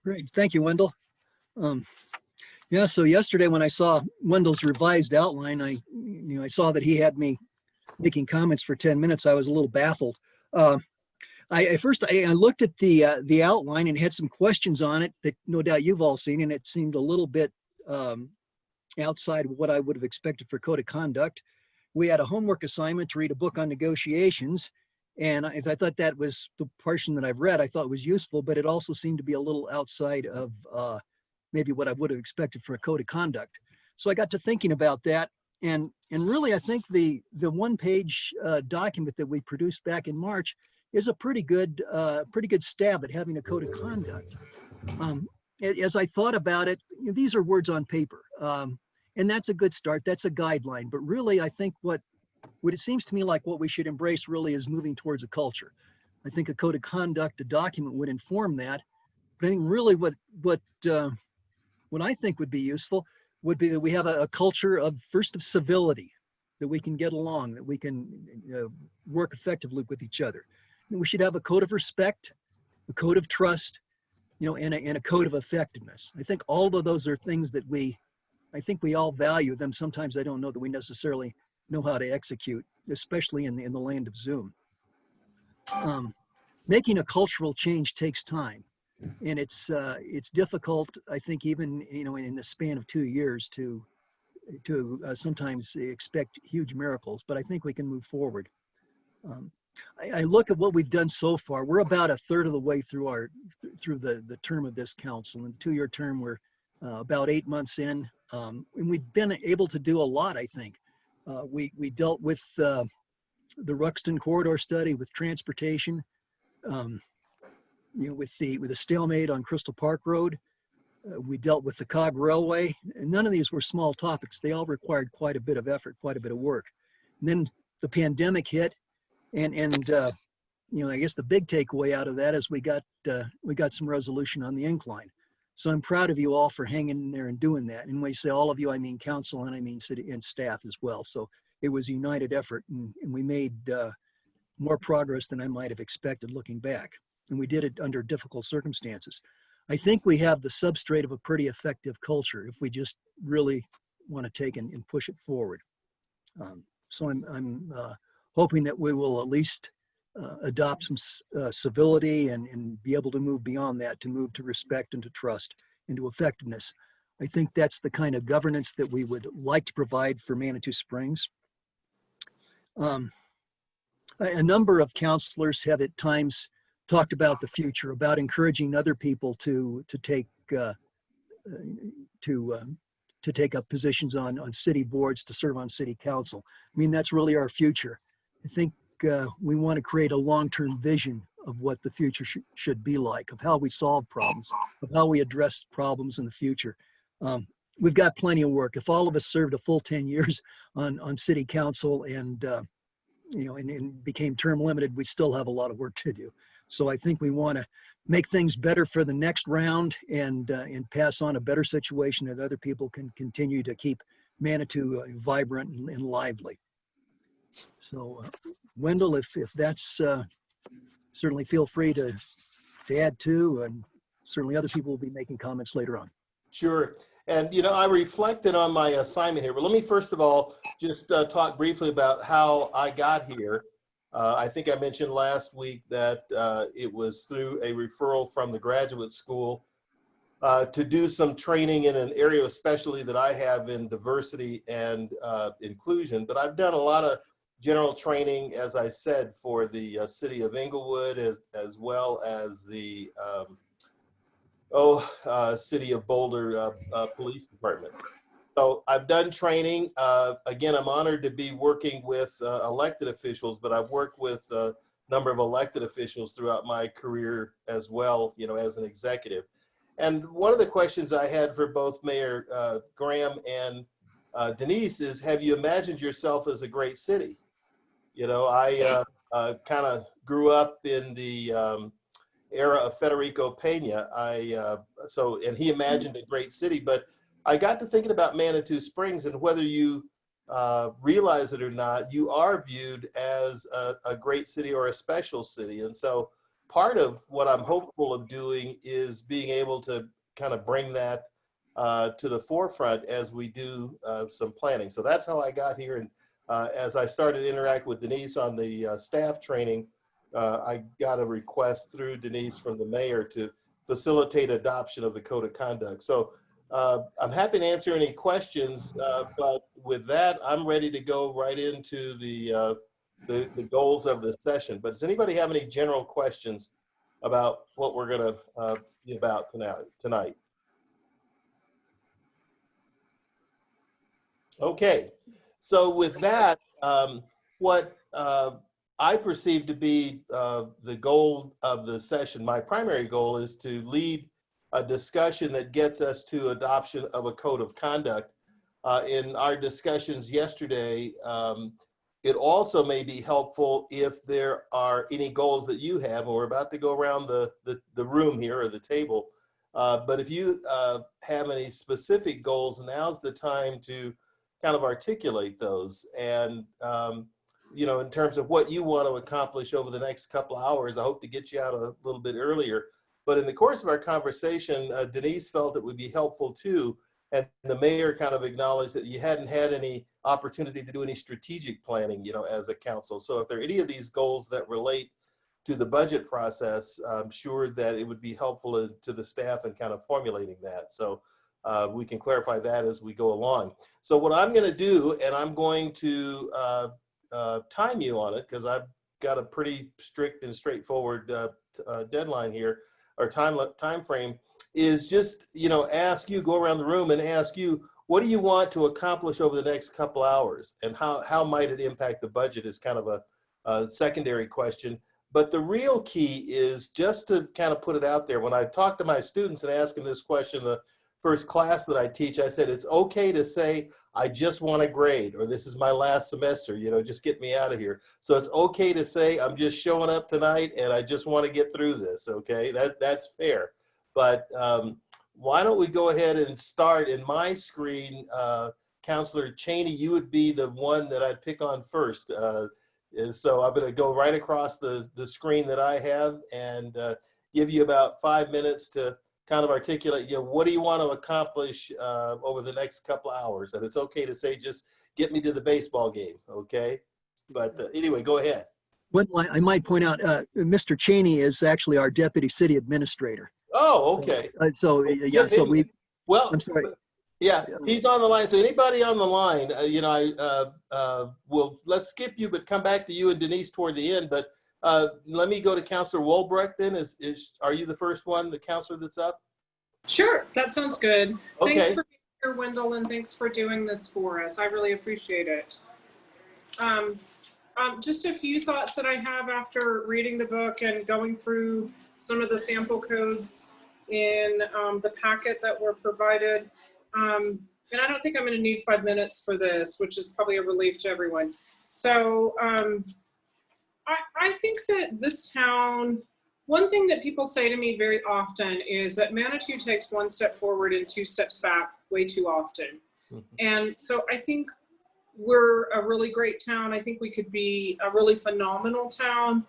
Great. Thank you, Wendell. Um, yeah, so yesterday when I saw Wendell's revised outline, I saw that he had me making comments for 10 minutes. I was a little baffled. Uh, at first I looked at the outline and had some questions on it that no doubt you've all seen, and it seemed a little bit um, outside of what I would have expected for code of conduct. We had a homework assignment to read a book on negotiations, and I thought that was the portion that I've read. I thought was useful, but it also seemed to be a little outside of maybe what I would have expected for a code of conduct. So I got to thinking about that, and really I think the one page document that we produced back in March is a pretty good stab at having a code of conduct. Um, as I thought about it, these are words on paper, and that's a good start. That's a guideline, but really I think what it seems to me like what we should embrace really is moving towards a culture. I think a code of conduct, a document would inform that. But I think really what I think would be useful would be that we have a culture of first of civility, that we can get along, that we can work effectively with each other. And we should have a code of respect, a code of trust, and a code of effectiveness. I think all of those are things that I think we all value them. Sometimes I don't know that we necessarily know how to execute, especially in the land of Zoom. Making a cultural change takes time, and it's difficult. I think even in the span of 2 years to sometimes expect huge miracles, but I think we can move forward. I look at what we've done so far. We're about a third of the way through the term of this council. In the 2-year term, we're about 8 months in, and we've been able to do a lot. I think we dealt with the Ruxton corridor study, with transportation, with the stalemate on Crystal Park Road. We dealt with the Cog Railway. And none of these were small topics. They all required quite a bit of effort, quite a bit of work. And then the pandemic hit, and I guess the big takeaway out of that is we got some resolution on the incline. So I'm proud of you all for hanging in there and doing that. And when I say all of you, I mean council, and I mean city and staff as well. So it was a united effort, and we made more progress than I might have expected looking back. And we did it under difficult circumstances. I think we have the substrate of a pretty effective culture if we just really want to take and push it forward. So I'm hoping that we will at least adopt some civility and be able to move beyond that, to move to respect and to trust and to effectiveness. I think that's the kind of governance that we would like to provide for Manitou Springs. A number of counselors have at times talked about the future, about encouraging other people to take up positions on city boards, to serve on city council. I mean, that's really our future. I think we want to create a long-term vision of what the future should be like, of how we solve problems, of how we address problems in the future. We've got plenty of work. If all of us served a full 10 years on city council and became term limited, we still have a lot of work to do. So I think we want to make things better for the next round and pass on a better situation that other people can continue to keep Manitou vibrant and lively. So Wendell, if that's certainly feel free to add to, and certainly other people will be making comments later on. Sure. And, I reflected on my assignment here, but let me first of all just talk briefly about how I got here. I think I mentioned last week that it was through a referral from the graduate school to do some training in an area of specialty that I have in diversity and inclusion. But I've done a lot of general training, as I said, for the city of Inglewood, as well as the City of Boulder Police Department. So I've done training. Again, I'm honored to be working with elected officials, but I've worked with a number of elected officials throughout my career as well, as an executive. And one of the questions I had for both Mayor Graham and Denise is, have you imagined yourself as a great city? I kind of grew up in the era of Federico Pena. And he imagined a great city, but I got to thinking about Manitou Springs, and whether you realize it or not, you are viewed as a great city or a special city. And so part of what I'm hopeful of doing is being able to kind of bring that to the forefront as we do some planning. So that's how I got here. And as I started to interact with Denise on the staff training, I got a request through Denise from the mayor to facilitate adoption of the code of conduct. So I'm happy to answer any questions, but with that, I'm ready to go right into the goals of the session. But does anybody have any general questions about what we're going to be about tonight? Okay, so with that, what I perceive to be the goal of the session, my primary goal is to lead a discussion that gets us to adoption of a code of conduct. In our discussions yesterday, it also may be helpful if there are any goals that you have, and we're about to go around the room here or the table, but if you have any specific goals, now's the time to kind of articulate those. And, you know, in terms of what you want to accomplish over the next couple of hours, I hope to get you out a little bit earlier. But in the course of our conversation, Denise felt it would be helpful too. And the mayor kind of acknowledged that you hadn't had any opportunity to do any strategic planning, you know, as a council. So if there are any of these goals that relate to the budget process, I'm sure that it would be helpful to the staff in kind of formulating that. So we can clarify that as we go along. So what I'm going to do, and I'm going to time you on it because I've got a pretty strict and straightforward deadline here, or time frame, is just, you know, ask you, go around the room and ask you, what do you want to accomplish over the next couple hours, and how might it impact the budget is kind of a secondary question. But the real key is just to kind of put it out there. When I talk to my students and ask them this question, the first class that I teach, I said, it's okay to say, I just want a grade, or this is my last semester, you know, just get me out of here. So it's okay to say, I'm just showing up tonight and I just want to get through this, okay? That's fair. But why don't we go ahead and start in my screen. Counselor Cheney, you would be the one that I'd pick on first. So I'm going to go right across the screen that I have and give you about 5 minutes to kind of articulate, you know, what do you want to accomplish over the next couple of hours? And it's okay to say, just get me to the baseball game, okay? But anyway, go ahead. What I might point out, Mr. Cheney is actually our deputy city administrator. Oh, okay. So yeah, so we. Well, I'm sorry. Yeah, he's on the line. So anybody on the line, you know, let's skip you, but come back to you and Denise toward the end. But let me go to Counselor Wolbrecht then. Are you the first one, the counselor that's up? Sure, that sounds good. Okay. Thanks for being here, Wendell, and thanks for doing this for us. I really appreciate it. Just a few thoughts that I have after reading the book and going through some of the sample codes in the packet that were provided. And I don't think I'm going to need 5 minutes for this, which is probably a relief to everyone. So I think that this town, one thing that people say to me very often is that Manitou takes 1 step forward and 2 steps back way too often. Mm-hmm. And so I think we're a really great town. I think we could be a really phenomenal town,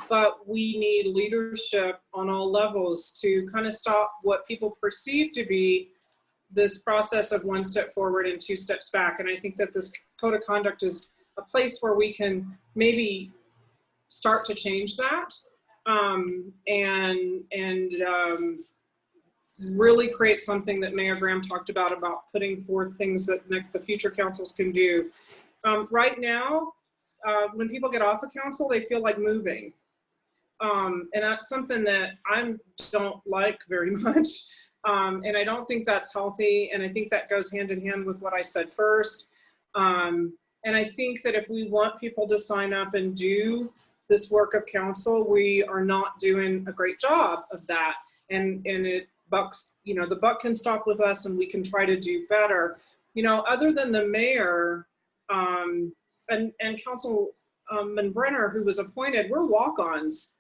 but we need leadership on all levels to kind of stop what people perceive to be this process of 1 step forward and 2 steps back. And I think that this code of conduct is a place where we can maybe start to change that and really create something that Mayor Graham talked about putting forth things that the future councils can do. Right now, when people get off of council, they feel like moving. And that's something that I don't like very much. And I don't think that's healthy. And I think that goes hand in hand with what I said first. And I think that if we want people to sign up and do this work of council, we are not doing a great job of that. And it bucks, you know, the buck can stop with us and we can try to do better. You know, other than the mayor and Councilman Brenner, who was appointed, we're walk-ons.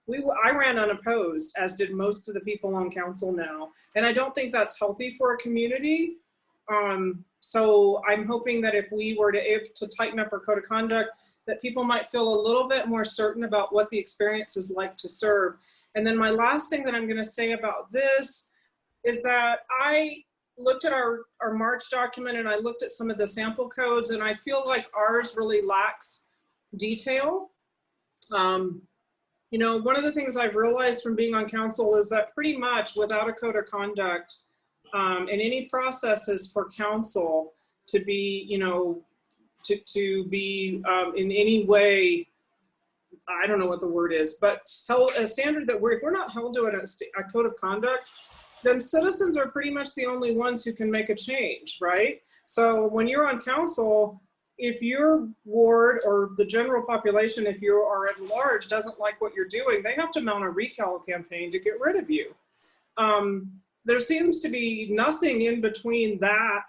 I ran unopposed, as did most of the people on council now. And I don't think that's healthy for a community. So I'm hoping that if we were to tighten up our code of conduct, that people might feel a little bit more certain about what the experience is like to serve. And then my last thing that I'm going to say about this is that I looked at our March document and I looked at some of the sample codes, and I feel like ours really lacks detail. You know, one of the things I've realized from being on council is that pretty much without a code of conduct and any processes for council to be, you know, to be in any way, I don't know what the word is, but held a standard that if we're not held to a code of conduct, then citizens are pretty much the only ones who can make a change, right? So when you're on council, if your ward or the general population, if you are at large, doesn't like what you're doing, they have to mount a recall campaign to get rid of you. There seems to be nothing in between that,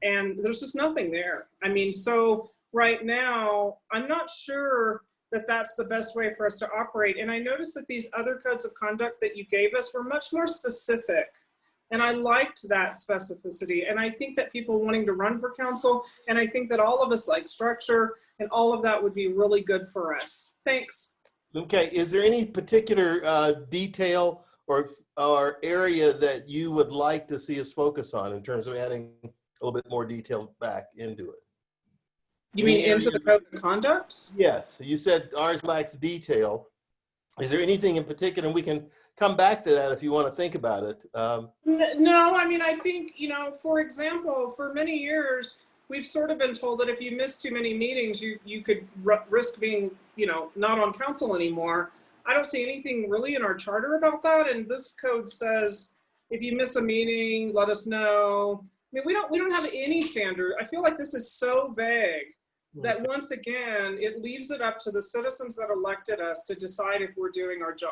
and there's just nothing there. I mean, so right now, I'm not sure that that's the best way for us to operate. And I noticed that these other codes of conduct that you gave us were much more specific. And I liked that specificity. And I think that people wanting to run for council, and I think that all of us like structure, and all of that would be really good for us. Thanks. Okay, is there any particular detail or area that you would like to see us focus on in terms of adding a little bit more detail back into it? You mean into the code of conducts? Yes, you said ours lacks detail. Is there anything in particular, and we can come back to that if you want to think about it. No, I mean, I think, you know, for example, for many years, we've sort of been told that if you miss too many meetings, you could risk being, you know, not on council anymore. I don't see anything really in our charter about that. And this code says, if you miss a meeting, let us know. I mean, we don't have any standard. I feel like this is so vague that once again, it leaves it up to the citizens that elected us to decide if we're doing our job.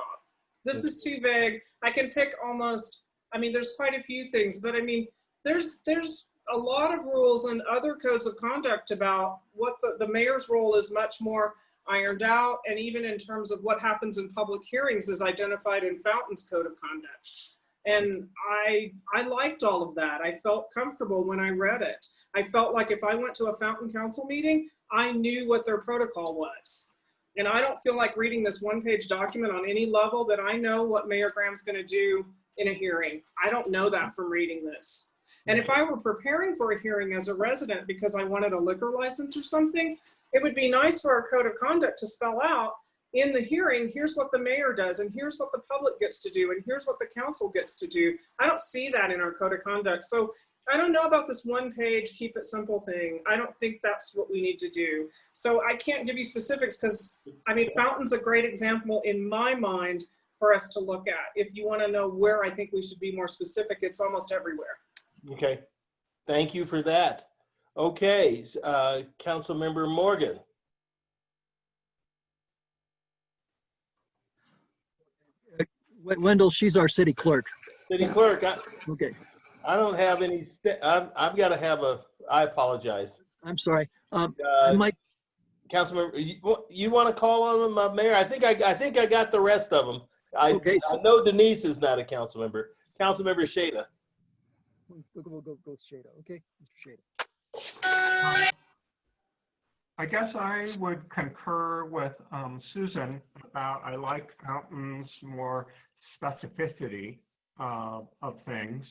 This is too vague. I can pick almost, I mean, there's quite a few things, but I mean, there's a lot of rules and other codes of conduct about what the mayor's role is much more ironed out. And even in terms of what happens in public hearings is identified in Fountain's code of conduct. And I liked all of that. I felt comfortable when I read it. I felt like if I went to a Fountain Council meeting, I knew what their protocol was. And I don't feel like reading this one-page document on any level that I know what Mayor Graham's going to do in a hearing. I don't know that from reading this. And if I were preparing for a hearing as a resident because I wanted a liquor license or something, it would be nice for our code of conduct to spell out in the hearing, here's what the mayor does, and here's what the public gets to do, and here's what the council gets to do. I don't see that in our code of conduct. So I don't know about this one page, keep it simple thing. I don't think that's what we need to do. So I can't give you specifics because, I mean, Fountain's a great example in my mind for us to look at. If you want to know where I think we should be more specific, it's almost everywhere. Okay, thank you for that. Okay, Councilmember Morgan. Wendell, she's our city clerk. City Clerk, Okay, I don't have any, I've got to have I apologize. I'm sorry. I might, Councilmember, you want to call on them, Mayor? I think I got the rest of them. Okay, I know Denise is not a council member. Councilmember Shada. we'll go with Shada. Okay, Mr. Shada. I guess I would concur with Susan about I like Fountain's more specificity of things.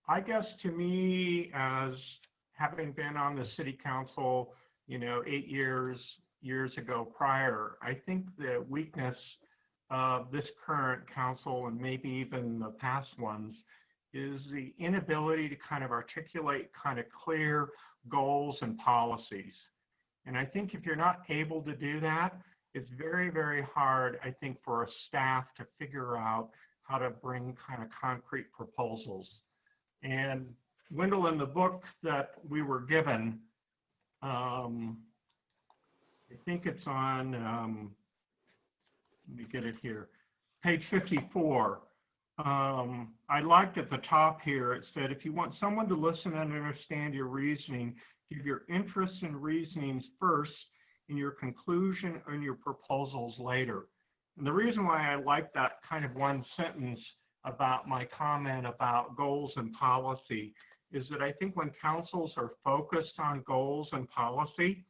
I guess to me, as having been on the city council, 8 years ago prior, I think the weakness of this current council and maybe even the past ones is the inability to kind of articulate kind of clear goals and policies. And I think if you're not able to do that, it's very, very hard, I think, for a staff to figure out how to bring kind of concrete proposals. And Wendell, in the book that we were given, I think it's on, let me get it here, page 54. I liked at the top here, it said, if you want someone to listen and understand your reasoning, give your interests and reasonings first, and your conclusion and your proposals later. And the reason why I like that kind of one sentence about my comment about goals and policy is that I think when councils are focused on goals and policy,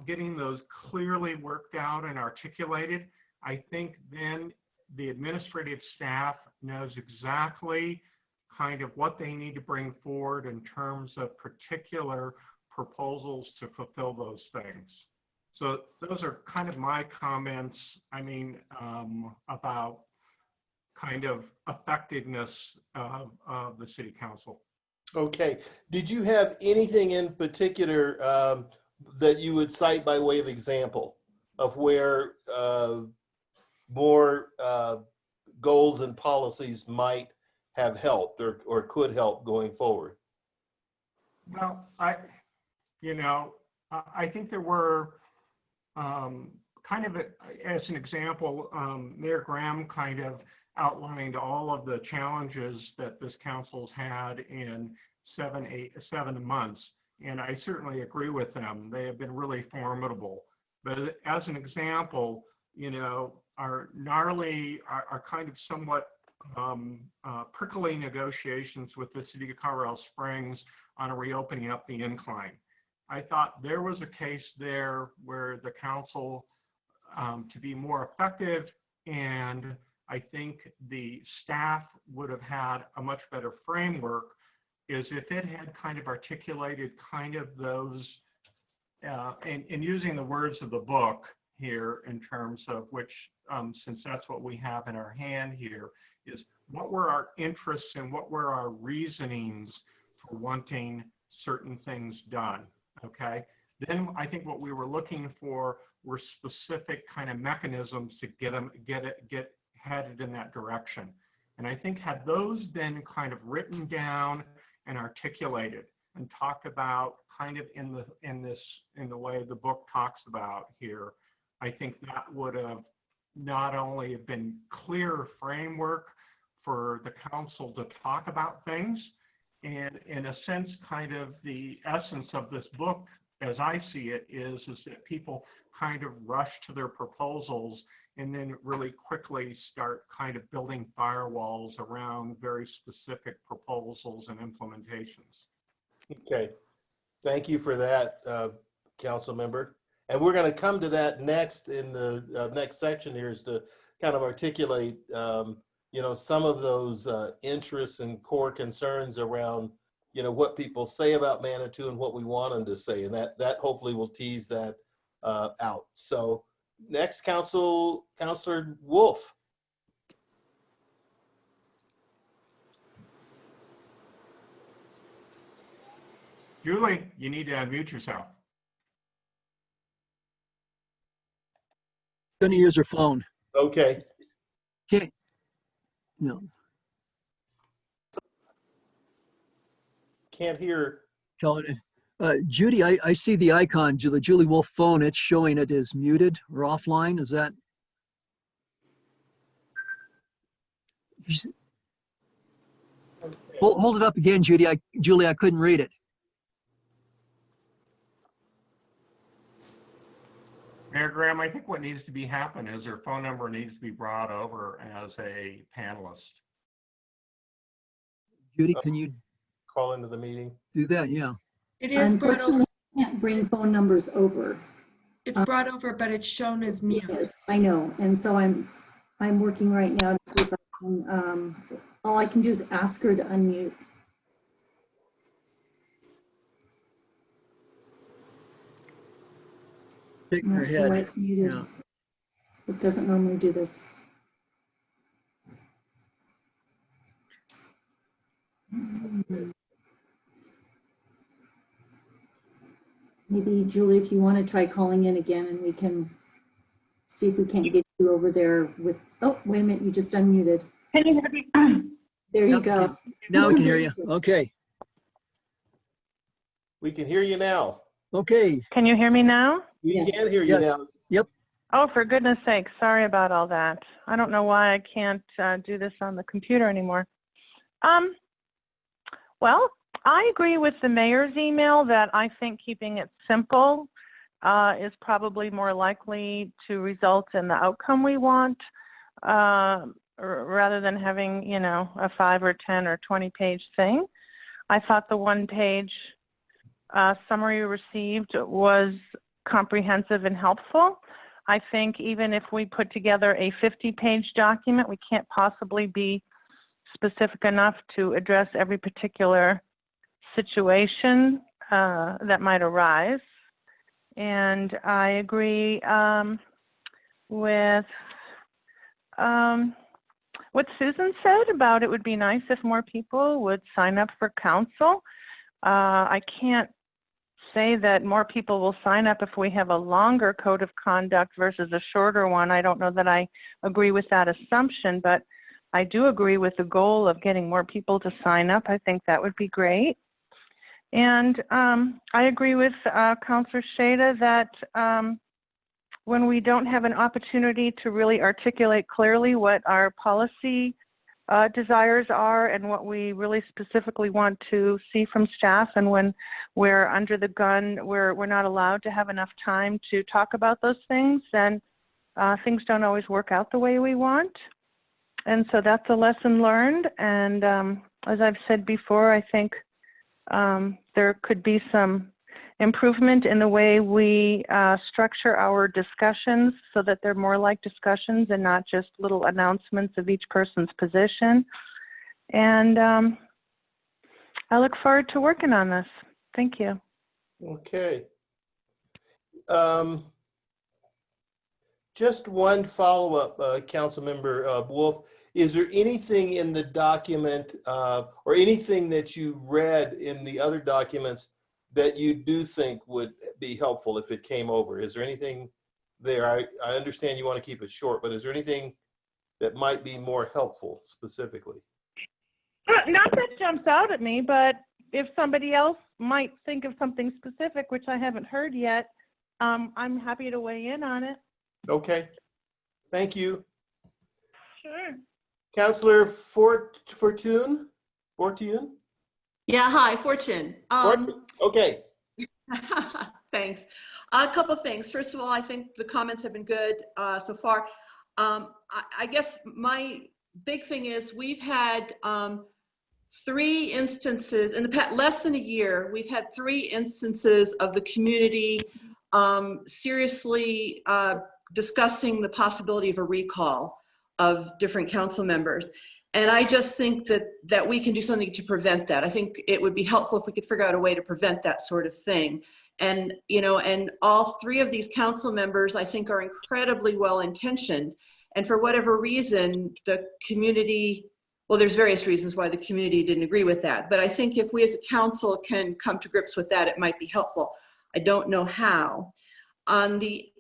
getting those clearly worked out and articulated, I think then the administrative staff knows exactly kind of what they need to bring forward in terms of particular proposals to fulfill those things. So those are kind of my comments, I mean, about kind of effectiveness of the city council. Okay. Did you have anything in particular that you would cite by way of example of where more goals and policies might have helped or could help going forward? Well, I think there were kind of, as an example, Mayor Graham kind of outlined all of the challenges that this council's had in 7 months. And I certainly agree with them. They have been really formidable. But as an example, our kind of somewhat prickly negotiations with the city of Colorado Springs on reopening up the incline. I thought there was a case there where the council, to be more effective, and I think the staff would have had a much better framework, is if it had kind of articulated kind of those, and using the words of the book here in terms of which, since that's what we have in our hand here, is what were our interests and what were our reasonings for wanting certain things done, okay? Then I think what we were looking for were specific kind of mechanisms to get headed in that direction. And I think had those been kind of written down and articulated and talked about kind of in the way the book talks about here, I think that would have not only have been clear framework for the council to talk about things, and in a sense, kind of the essence of this book, as I see it, is that people kind of rush to their proposals and then really quickly start kind of building firewalls around very specific proposals and implementations. Okay. Thank you for that, council member. And we're going to come to that next in the next section here, is to kind of articulate, some of those interests and core concerns around, what people say about Manitou and what we want them to say. And that hopefully will tease that out. So next, Councilor Wolf. Julie, you need to unmute yourself. Going to use her phone. Okay. Can't, no. Can't hear. Judy, I see the icon, the Julie Wolf phone. It's showing it is muted or offline. Is that? Hold it up again, Judy. Julie, I couldn't read it. Mayor Graham, I think what needs to be happen is her phone number needs to be brought over as a panelist. Judy, can you Call into the meeting. do that? Yeah. It is brought over. Unfortunately, I can't bring phone numbers over. It's brought over, but it's shown as mute. Yes, I know. And so I'm working right now to see if I can, all I can do is ask her to unmute. Shake I'm her not sure why head. it's muted. Yeah. It doesn't normally do this. Maybe Julie, if you want to try calling in again and we can see if we can't get you over there with, oh, wait a minute, you just unmuted. Can you hear me? There you Yep. go. Now we can hear you. Okay. We can hear you now. Okay. Can you hear me now? We Yes. can hear you Yes. now. Oh, for goodness sake, sorry about all that. I don't know why I can't do this on the computer anymore. Well, I agree with the mayor's email that I think keeping it simple is probably more likely to result in the outcome we want, rather than having, a 5 or 10 or 20-page thing. I thought the one-page summary received was comprehensive and helpful. I think even if we put together a 50-page document, we can't possibly be specific enough to address every particular situation that might arise. And I agree with what Susan said about it would be nice if more people would sign up for council. I can't say that more people will sign up if we have a longer code of conduct versus a shorter one. I don't know that I agree with that assumption, but I do agree with the goal of getting more people to sign up. I think that would be great. And I agree with Councilor Shada that when we don't have an opportunity to really articulate clearly what our policy desires are and what we really specifically want to see from staff, and when we're under the gun, we're not allowed to have enough time to talk about those things, then things don't always work out the way we want. And so that's a lesson learned. And as I've said before, I think there could be some improvement in the way we structure our discussions so that they're more like discussions and not just little announcements of each person's position. And I look forward to working on this. Thank you. Okay. Just one follow-up, Councilmember Wolf. Is there anything in the document or anything that you read in the other documents that you do think would be helpful if it came over? Is there anything there? I understand you want to keep it short, but is there anything that might be more helpful specifically? Not that jumps out at me, but if somebody else might think of something specific, which I haven't heard yet, I'm happy to weigh in on it. Okay, thank you. Sure. Councilor Fortune? Yeah, hi, Fortune. Okay. Thanks. A couple of things. First of all, I think the comments have been good so far. I guess my big thing is we've had 3 instances in the less than a year. We've had 3 instances of the community seriously discussing the possibility of a recall of different council members. And I just think that we can do something to prevent that. I think it would be helpful if we could figure out a way to prevent that sort of thing. And, you know, and all 3 of these council members, I think, are incredibly well-intentioned. And for whatever reason, the community, well, there's various reasons why the community didn't agree with that. But I think if we as a council can come to grips with that, it might be helpful. I don't know how. On the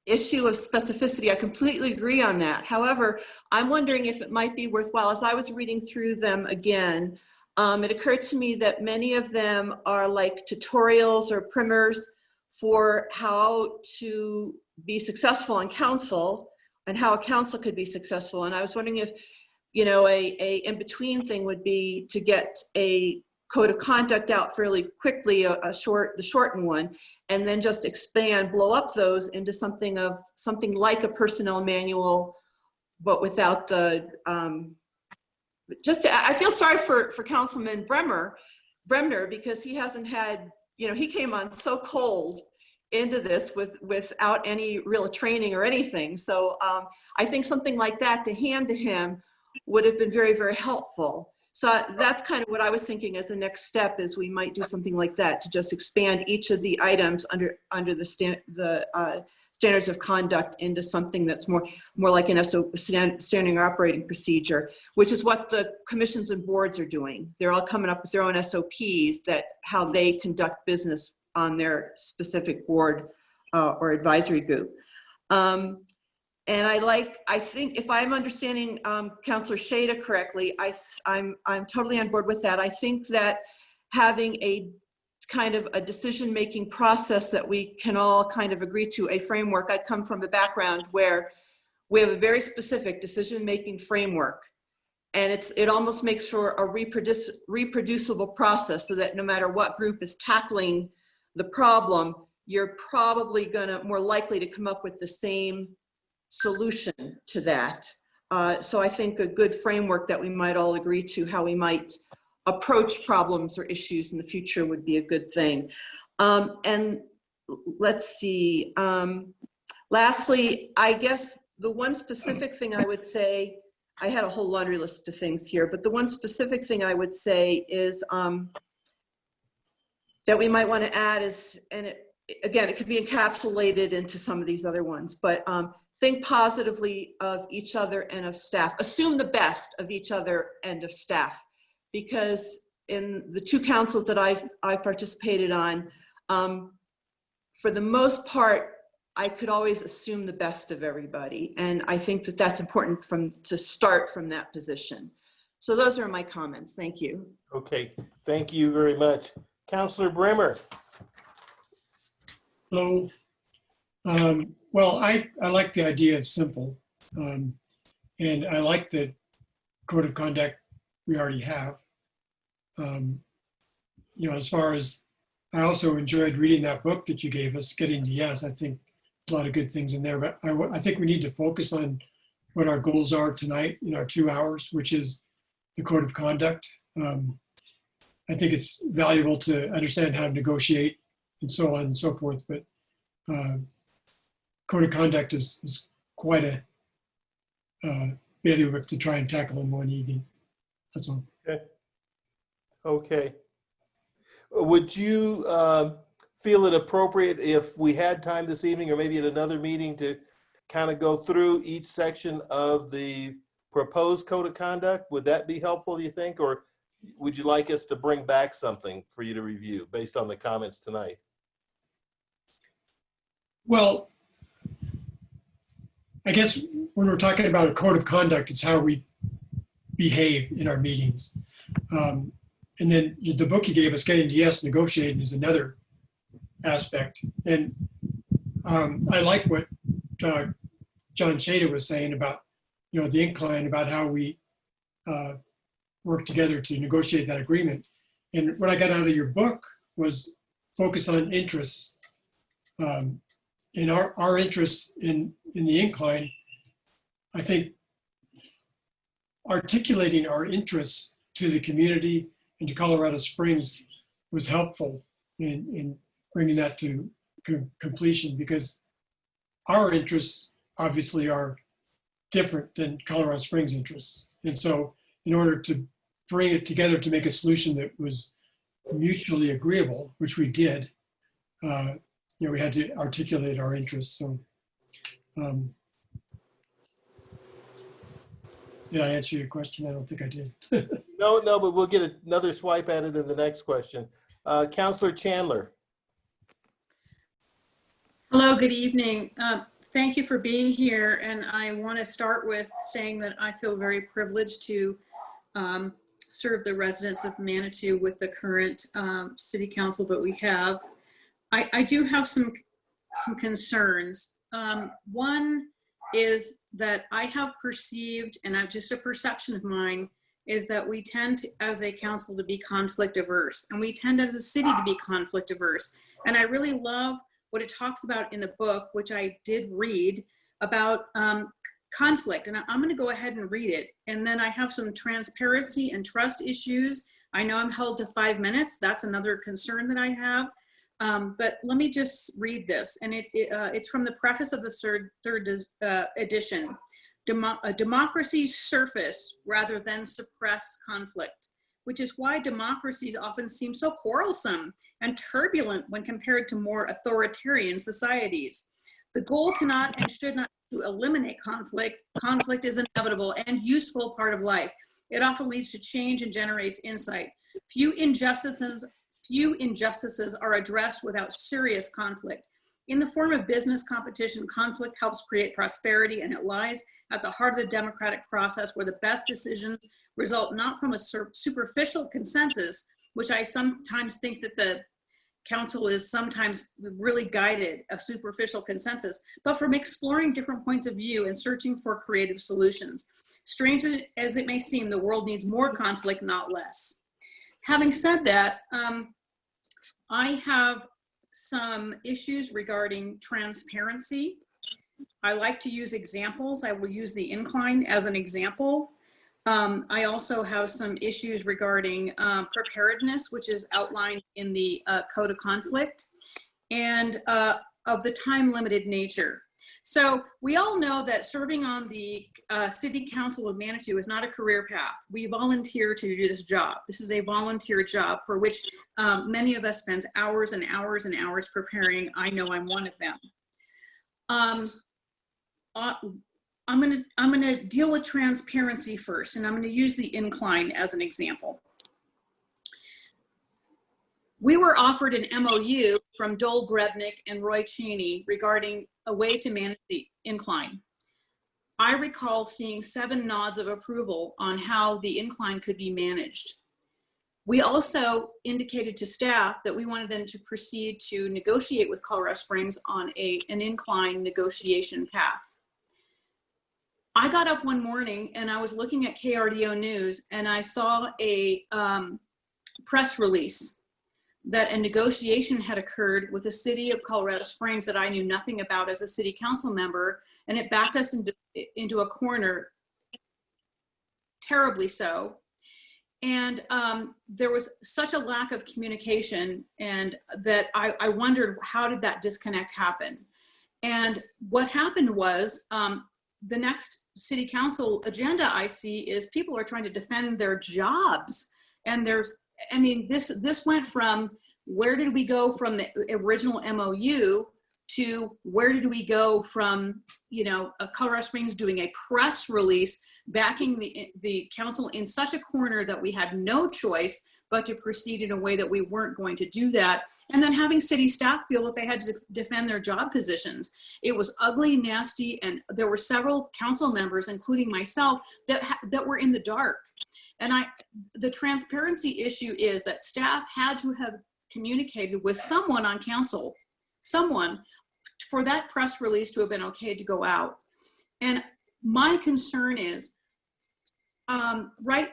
issue of specificity, I completely agree on that. However, I'm wondering if it might be worthwhile, as I was reading through them again, it occurred to me that many of them are like tutorials or primers for how to be successful on council and how a council could be successful. And I was wondering if, you know, a in-between thing would be to get a code of conduct out fairly quickly, the shortened one, and then just expand, blow up those into something like a personnel manual, but without the, I feel sorry for Councilman Bremner because he hasn't had, you know, he came on so cold into this without any real training or anything. So I think something like that to hand to him would have been very, very helpful. So that's kind of what I was thinking as the next step is we might do something like that to just expand each of the items under the standards of conduct into something that's more like an standing operating procedure, which is what the commissions and boards are doing. They're all coming up with their own SOPs that how they conduct business on their specific board or advisory group. And I think if I'm understanding Councilor Shada correctly, I'm totally on board with that. I think that having a kind of a decision-making process that we can all kind of agree to, a framework. I come from a background where we have a very specific decision-making framework, and it almost makes for a reproducible process so that no matter what group is tackling the problem, you're probably more likely to come up with the same solution to that. So I think a good framework that we might all agree to how we might approach problems or issues in the future would be a good thing. And let's see. Lastly, I guess the one specific thing I would say, I had a whole laundry list of things here, but the one specific thing I would say is that we might want to add is, and again, it could be encapsulated into some of these other ones, but think positively of each other and of staff. Assume the best of each other and of staff, because in the 2 councils that I've participated on, for the most part, I could always assume the best of everybody. And I think that that's important to start from that position. So those are my comments. Thank you. Okay, thank you very much. Councilor Brimmer. Hello. Well, I like the idea of simple. And I like the code of conduct we already have. As far as, I also enjoyed reading that book that you gave us, Getting to Yes. I think a lot of good things in there, but I think we need to focus on what our goals are tonight in our 2 hours, which is the code of conduct. I think it's valuable to understand how to negotiate and so on and so forth, but code of conduct is quite a bailiwick to try and tackle in one evening. That's all. Okay. Would you feel it appropriate if we had time this evening or maybe at another meeting to kind of go through each section of the proposed code of conduct? Would that be helpful, do you think? Or would you like us to bring back something for you to review based on the comments tonight? Well, I guess when we're talking about a code of conduct, it's how we behave in our meetings. And then the book you gave us, Getting to Yes, Negotiating, is another aspect. And I like what John Shada was saying about, the incline, about how we work together to negotiate that agreement. And what I got out of your book was focus on interests. And our interests in the incline, I think articulating our interests to the community and to Colorado Springs was helpful in bringing that to completion, because our interests obviously are different than Colorado Springs interests. And so in order to bring it together to make a solution that was mutually agreeable, which we did, we had to articulate our interests. So did I answer your question? I don't think I did. No, but we'll get another swipe at it in the next question. Councilor Chandler. Hello, good evening. Thank you for being here. And I want to start with saying that I feel very privileged to serve the residents of Manitou with the current city council that we have. I do have some concerns. One is that I have perceived, and I'm just a perception of mine, is that we tend to, as a council, to be conflict averse, and we tend as a city to be conflict averse. And I really love what it talks about in the book, which I did read, about conflict. And I'm going to go ahead and read it. And then I have some transparency and trust issues. I know I'm held to 5 minutes. That's another concern that I have. But let me just read this. And it's from the preface of the third edition. Democracies surface rather than suppress conflict, which is why democracies often seem so quarrelsome and turbulent when compared to more authoritarian societies. The goal cannot and should not be to eliminate conflict. Conflict is an inevitable and useful part of life. It often leads to change and generates insight. Few injustices are addressed without serious conflict. In the form of business competition, conflict helps create prosperity, and it lies at the heart of the democratic process, where the best decisions result not from a superficial consensus, which I sometimes think that the council is sometimes really guided a superficial consensus, but from exploring different points of view and searching for creative solutions. Strange as it may seem, the world needs more conflict, not less. Having said that, I have some issues regarding transparency. I like to use examples. I will use the incline as an example. I also have some issues regarding preparedness, which is outlined in the Code of Conflict, and of the time-limited nature. So we all know that serving on the City Council of Manitou is not a career path. We volunteer to do this job. This is a volunteer job for which many of us spends hours and hours and hours preparing. I know I'm one of them. I'm gonna deal with transparency first, and I'm gonna use the incline as an example. We were offered an MOU from Dole Brebnick and Roy Cheney regarding a way to manage the incline. I recall seeing 7 nods of approval on how the incline could be managed. We also indicated to staff that we wanted them to proceed to negotiate with Colorado Springs on an incline negotiation path. I got up one morning and I was looking at KRDO News and I saw a press release that a negotiation had occurred with the city of Colorado Springs that I knew nothing about as a city council member, and it backed us into a corner, terribly so. And there was such a lack of communication, and that I wondered, how did that disconnect happen? And what happened was, the next city council agenda I see is people are trying to defend their jobs. And this went from, where did we go from the original MOU to where did we go from, Colorado Springs doing a press release backing the council in such a corner that we had no choice but to proceed in a way that we weren't going to do that. And then having city staff feel that they had to defend their job positions. It was ugly, nasty, and there were several council members, including myself, that were in the dark. And the transparency issue is that staff had to have communicated with someone on council, for that press release to have been okay to go out. And my concern is,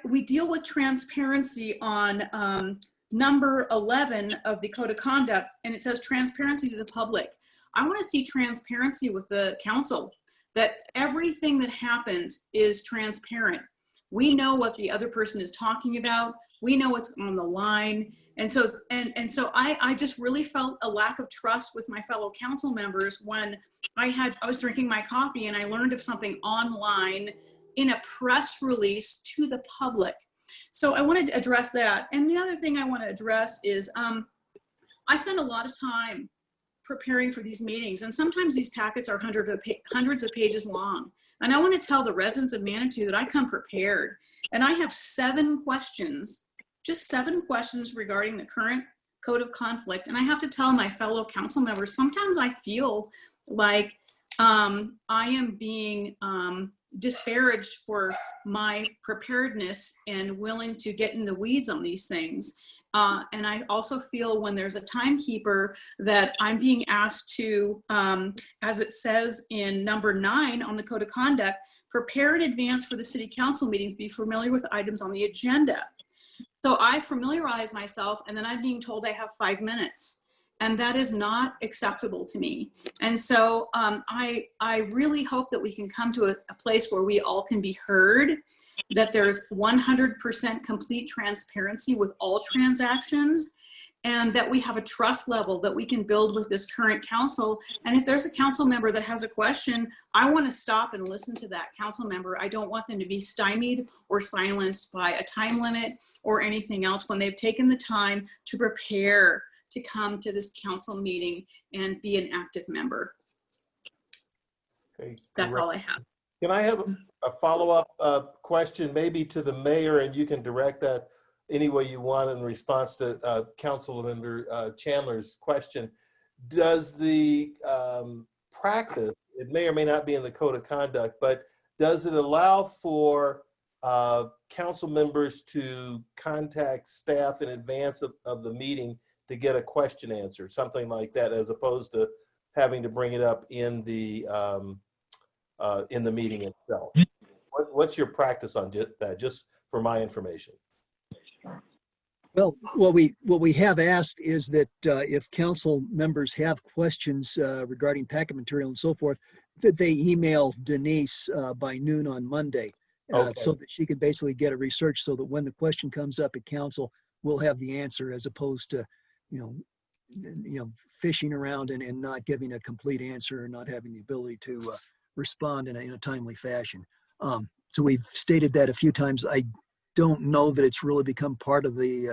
we deal with transparency on number 11 of the Code of Conduct, and it says transparency to the public. I want to see transparency with the council, that everything that happens is transparent. We know what the other person is talking about. We know what's on the line. And so I just really felt a lack of trust with my fellow council members when I was drinking my coffee and I learned of something online in a press release to the public. So I wanted to address that. And the other thing I want to address is I spend a lot of time preparing for these meetings, and sometimes these packets are hundreds of pages long. And I want to tell the residents of Manitou that I come prepared. And I have 7 questions, just 7 questions regarding the current Code of Conflict. And I have to tell my fellow council members, sometimes I feel like I am being disparaged for my preparedness and willing to get in the weeds on these things. And I also feel when there's a timekeeper that I'm being asked to, as it says in number 9 on the Code of Conduct, prepare in advance for the city council meetings, be familiar with items on the agenda. So I familiarize myself and then I'm being told I have 5 minutes. And that is not acceptable to me. And so I really hope that we can come to a place where we all can be heard, that there's 100% complete transparency with all transactions, and that we have a trust level that we can build with this current council. And if there's a council member that has a question, I want to stop and listen to that council member. I don't want them to be stymied or silenced by a time limit or anything else when they've taken the time to prepare to come to this council meeting and be an active member. Okay, that's all I have. Can I have a follow-up question maybe to the mayor, and you can direct that any way you want in response to Councilmember Chandler's question. Does the practice, it may or may not be in the Code of Conduct, but does it allow for council members to contact staff in advance of the meeting to get a question answered, something like that, as opposed to having to bring it up in the meeting itself? What's your practice on that, just for my information? Well, what we have asked is that if council members have questions regarding packet material and so forth, that they email Denise by noon on Monday. so Okay. that she could basically get it researched so that when the question comes up at council, we'll have the answer as opposed to, you know, fishing around and not giving a complete answer or not having the ability to respond in a timely fashion. So we've stated that a few times. I don't know that it's really become part of the,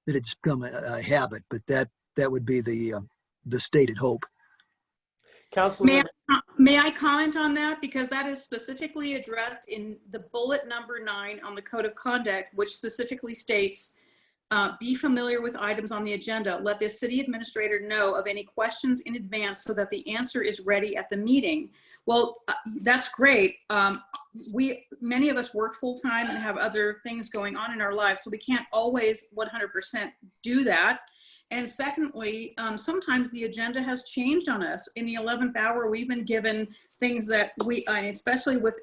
that it's become a habit, but that would be the stated hope. Councilman, May I comment on that? Because that is specifically addressed in the bullet number 9 on the code of conduct, which specifically states, be familiar with items on the agenda. Let the city administrator know of any questions in advance so that the answer is ready at the meeting. Well, that's great. Many of us work full time and have other things going on in our lives, so we can't always 100% do that. And secondly, sometimes the agenda has changed on us. In the 11th hour, we've been given things that especially with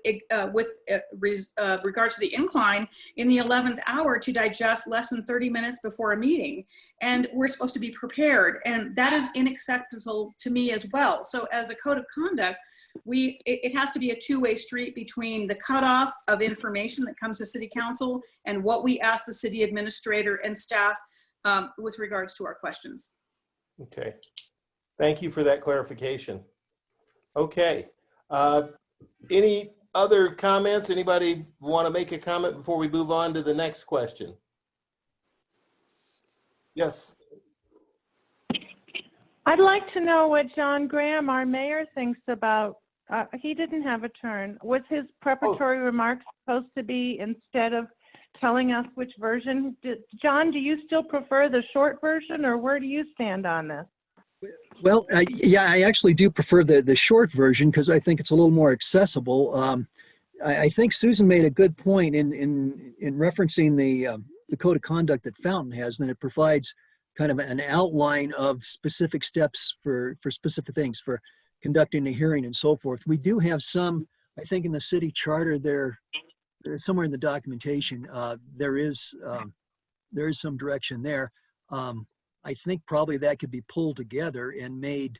regards to the incline, in the 11th hour to digest less than 30 minutes before a meeting. And we're supposed to be prepared. And that is unacceptable to me as well. So as a code of conduct, it has to be a two-way street between the cutoff of information that comes to city council and what we ask the city administrator and staff with regards to our questions. okay. Thank you for that clarification. Okay. Any other comments? Anybody want to make a comment before we move on to the next question? Yes. I'd like to know what John Graham, our mayor, thinks about, he didn't have a turn. Was his preparatory remarks supposed to be instead of telling us which version? John, do you still prefer the short version, or where do you stand on this? Well, yeah, I actually do prefer the short version because I think it's a little more accessible. I think Susan made a good point in referencing the code of conduct that Fountain has, and it provides kind of an outline of specific steps for specific things, for conducting a hearing and so forth. We do have some, I think in the city charter there, somewhere in the documentation, there is some direction there. I think probably that could be pulled together and made,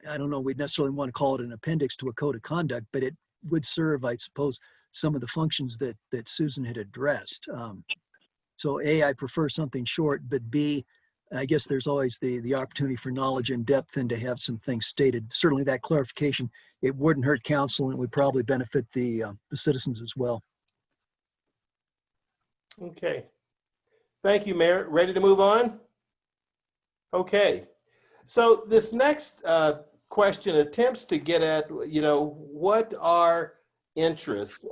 I don't know, we'd necessarily want to call it an appendix to a code of conduct, but it would serve, I suppose, some of the functions that Susan had addressed. So A, I prefer something short, but B, I guess there's always the opportunity for knowledge and depth and to have some things stated. Certainly that clarification, it wouldn't hurt council and it would probably benefit the citizens as well. Okay. Thank you, Mayor. Ready to move on? Okay. So this next question attempts to get at, what our interests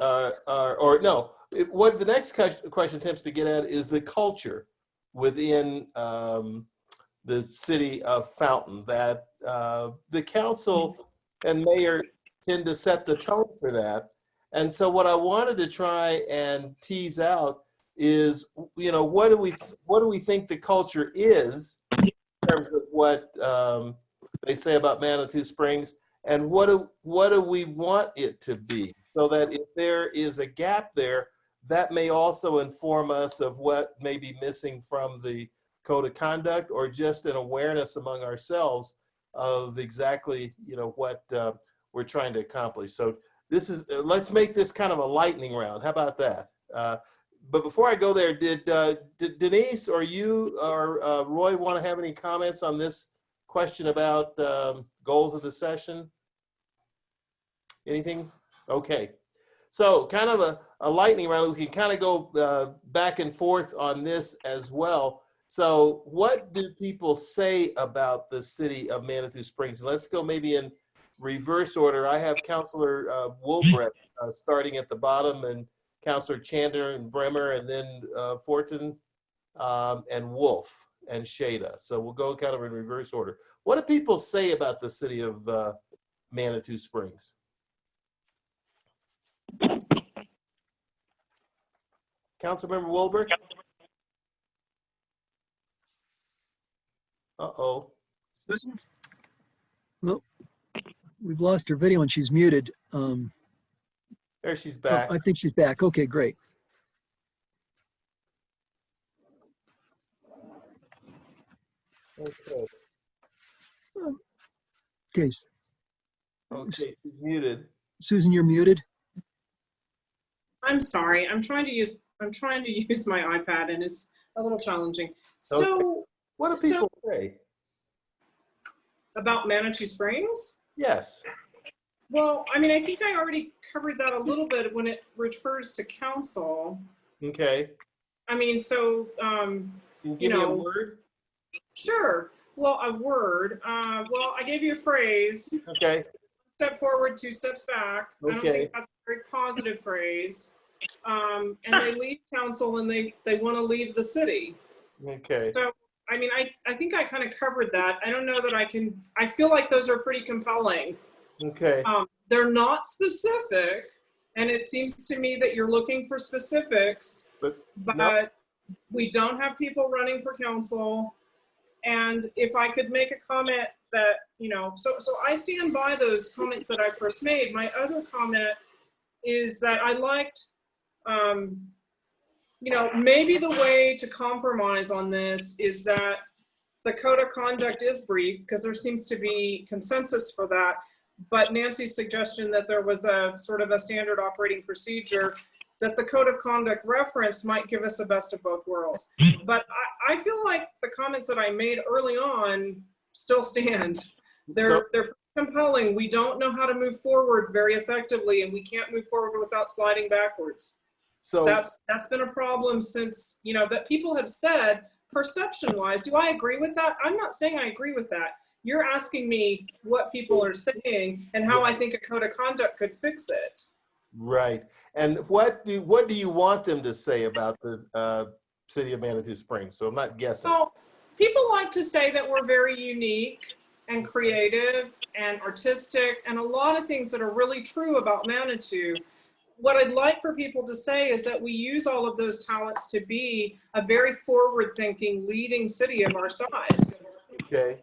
what the next question attempts to get at is the culture within the city of Fountain, that the council and mayor tend to set the tone for that. And so what I wanted to try and tease out is, what do we think the culture is in terms of what they say about Manitou Springs, and what do we want it to be, so that if there is a gap there, that may also inform us of what may be missing from the code of conduct, or just an awareness among ourselves of exactly what we're trying to accomplish. So this is, let's make this kind of a lightning round. How about that? But before I go there, did Denise or you or Roy want to have any comments on this question about goals of the session? Anything? Okay. So kind of a lightning round. We can kind of go back and forth on this as well. So what do people say about the city of Manitou Springs? Let's go maybe in reverse order. I have Councilor Woolbrecht starting at the bottom, and Councilor Chandler and Bremer, and then Fortin and Wolf and Shada. So we'll go kind of in reverse order. What do people say about the city of Manitou Springs? Councilmember Woolbrecht? Uh-oh. Susan? Well, we've lost her video and she's muted. There she's back. I think she's back. Okay, great. Okay. Okay, Okay, she's muted. Susan, you're muted. I'm sorry. I'm trying to use my iPad and it's a little challenging. So What do people say? about Manitou Springs? Yes. Well, I mean, I think I already covered that a little bit when it refers to council. Okay. I mean, so, Can you give me a know, word? sure. Well, a word. Well, I gave you a phrase. Okay. Step forward, 2 steps back. I don't Okay. think that's a very positive phrase. And they leave council and they want to leave the city. Okay. So, I mean, I think I kind of covered that. I don't know that I feel like those are pretty compelling. Okay. They're not specific, and it seems to me that you're looking for specifics, But but we don't have people running for council. And if I could make a comment that, so I stand by those comments that I first made. My other comment is that I liked, maybe the way to compromise on this is that the code of conduct is brief, because there seems to be consensus for that. But Nancy's suggestion that there was a sort of a standard operating procedure that the code of conduct reference might give us a best of both worlds. But I feel like the comments that I made early on still stand. They're compelling. We don't know how to move forward very effectively, and we can't move forward without sliding backwards. So That's been a problem since, that people have said, perception-wise. Do I agree with that? I'm not saying I agree with that. You're asking me what people are saying and how I think a code of conduct could fix it. right. And what do you want them to say about the city of Manitou Springs? So I'm not guessing. So people like to say that we're very unique and creative and artistic and a lot of things that are really true about Manitou. What I'd like for people to say is that we use all of those talents to be a very forward-thinking, leading city of our size. Okay.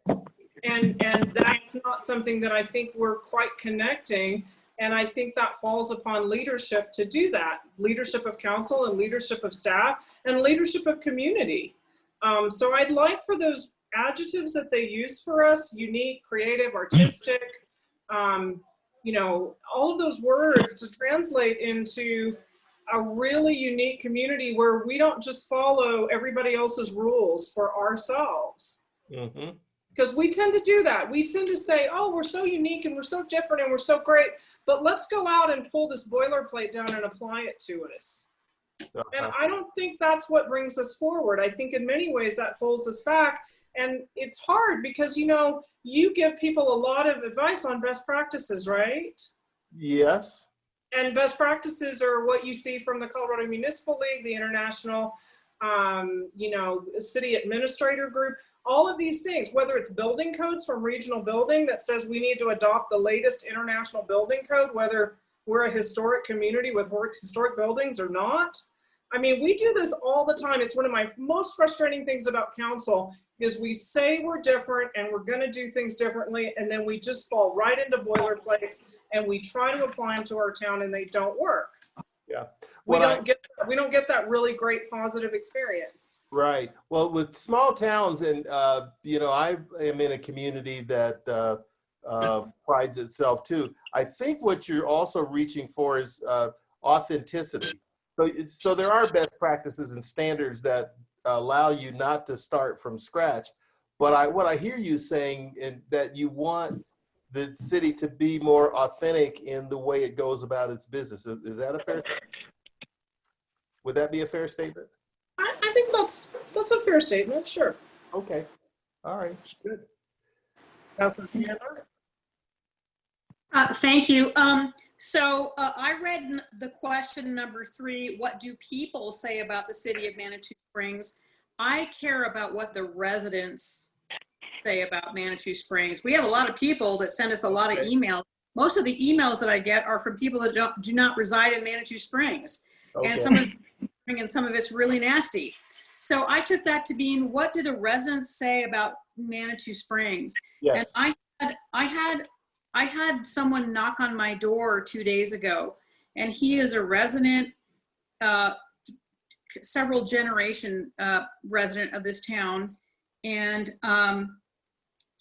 And that's not something that I think we're quite connecting. And I think that falls upon leadership to do that. Leadership of council and leadership of staff and leadership of community. So I'd like for those adjectives that they use for us, unique, creative, artistic, all of those words to translate into a really unique community where we don't just follow everybody else's rules for ourselves. Mm-hmm. Because we tend to do that. We tend to say, oh, we're so unique and we're so different and we're so great, but let's go out and pull this boilerplate down and apply it to us. And I don't think that's what brings us forward. I think in many ways that pulls us back. And it's hard because, you give people a lot of advice on best practices, right? Yes. And best practices are what you see from the Colorado Municipal League, the International, City Administrator Group. All of these things, whether it's building codes from Regional Building that says we need to adopt the latest international building code, whether we're a historic community with historic buildings or not. I mean, we do this all the time. It's one of my most frustrating things about council is we say we're different and we're going to do things differently, and then we just fall right into boilerplates and we try to apply them to our town and they don't work. Yeah. We don't get that really great positive experience. Right. Well, with small towns, and I am in a community that prides itself too. I think what you're also reaching for is authenticity. So there are best practices and standards that allow you not to start from scratch. But what I hear you saying is that you want the city to be more authentic in the way it goes about its business. Is that a fair statement? Would that be a fair statement? I think that's a fair statement, sure. Okay. All right. Good. Councilor Chandler? Thank you. So I read the question number 3, what do people say about the city of Manitou Springs? I care about what the residents say about Manitou Springs. We have a lot of people that send us a lot of emails. Most of the emails that I get are from people that do not reside in Manitou Springs. Okay. And some of it's really nasty. So I took that to mean, what do the residents say about Manitou Springs? Yes. And I had someone knock on my door 2 days ago, and he is a resident, several generation resident of this town. And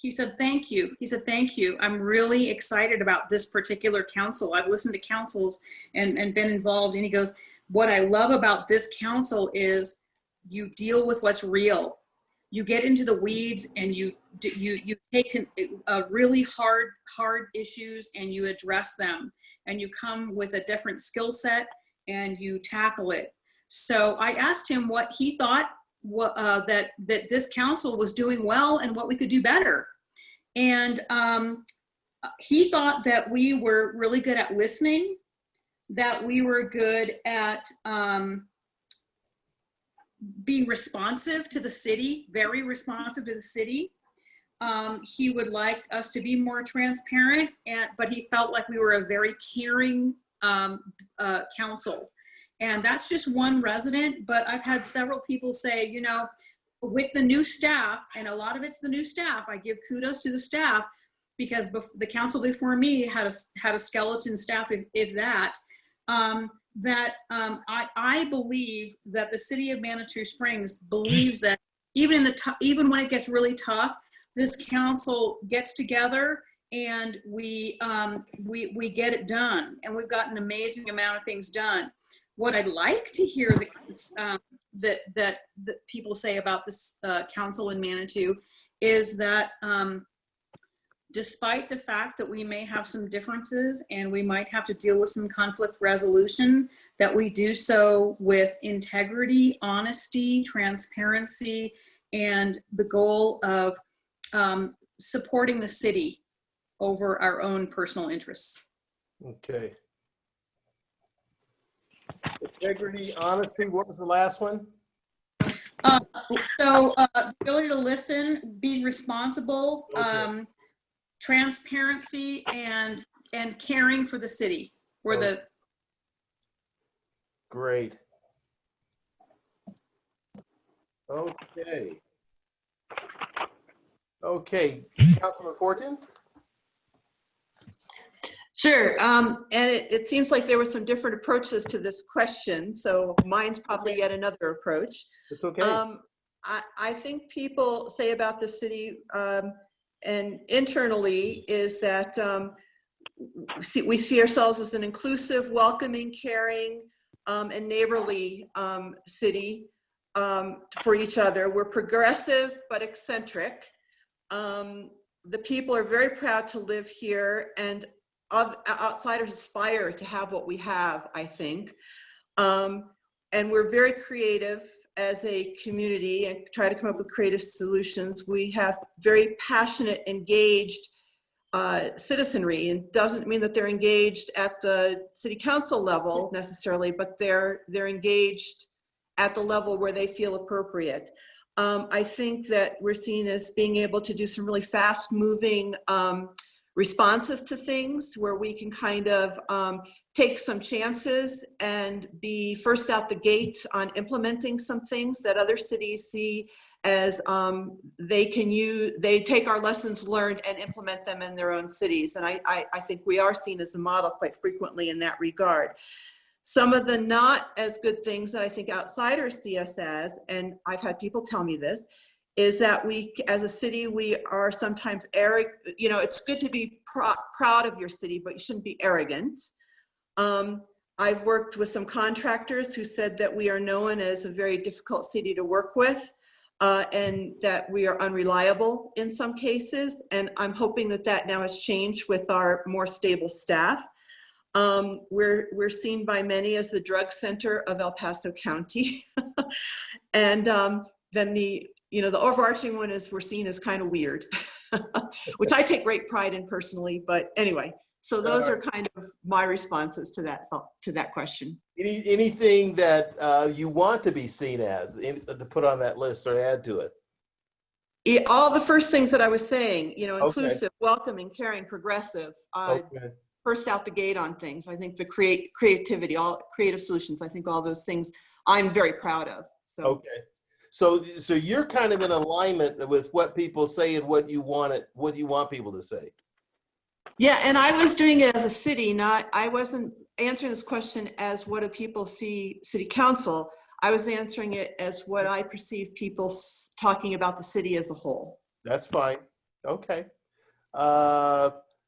He said, thank you. He said, thank you. I'm really excited about this particular council. I've listened to councils and been involved. And he goes, what I love about this council is you deal with what's real. You get into the weeds and you take really hard issues and you address them, and you come with a different skill set and you tackle it. So I asked him what he thought that this council was doing well and what we could do better. And he thought that we were really good at listening, that we were good at being responsive to the city, very responsive to the city. He would like us to be more transparent, but he felt like we were a very caring council. And that's just one resident, but I've had several people say, you know, with the new staff, and a lot of it's the new staff, I give kudos to the staff, because the council before me had a skeleton staff, if that. I believe that the city of Manitou Springs believes that even when it gets really tough, this council gets together and we get it done, and we've got an amazing amount of things done. What I'd like to hear that people say about this council in Manitou is that despite the fact that we may have some differences and we might have to deal with some conflict resolution, that we do so with integrity, honesty, transparency, and the goal of supporting the city over our own personal interests. Okay. Integrity, honesty, what was the last one? The ability to listen, be responsible, Okay. Transparency, and caring for the city, or the. Great. Okay. Okay, Councilman Fortin? Sure, and it seems like there were some different approaches to this question, so mine's probably yet another approach. It's okay. I think people say about the city and internally is that we see ourselves as an inclusive, welcoming, caring, and neighborly city for each other. We're progressive but eccentric. The people are very proud to live here, and outsiders aspire to have what we have, I think. And we're very creative as a community and try to come up with creative solutions. We have very passionate, engaged citizenry, and doesn't mean that they're engaged at the city council level necessarily, but they're engaged at the level where they feel appropriate. I think that we're seen as being able to do some really fast moving responses to things, where we can kind of take some chances and be first out the gate on implementing some things that other cities see as they take our lessons learned and implement them in their own cities. And I think we are seen as a model quite frequently in that regard. Some of the not as good things that I think outsiders see us as, and I've had people tell me this, is that we, as a city, we are sometimes arrogant. You know, it's good to be proud of your city, but you shouldn't be arrogant. I've worked with some contractors who said that we are known as a very difficult city to work with, and that we are unreliable in some cases. And I'm hoping that that now has changed with our more stable staff. We're seen by many as the drug center of El Paso County. And then the overarching one is we're seen as kind of weird, which I take great pride in personally. But anyway, so those are kind of my responses to that question. Anything that you want to be seen as, to put on that list or add to it? All the first things that I was saying, inclusive, Okay. welcoming, caring, progressive, Okay. first out the gate on things. I think the creativity, all creative solutions, I think all those things I'm very proud of. So. Okay. So you're kind of in alignment with what people say and what you want people to say. Yeah, and I was doing it as a city, I wasn't answering this question as what do people see city council. I was answering it as what I perceive people talking about the city as a whole. That's fine. Okay.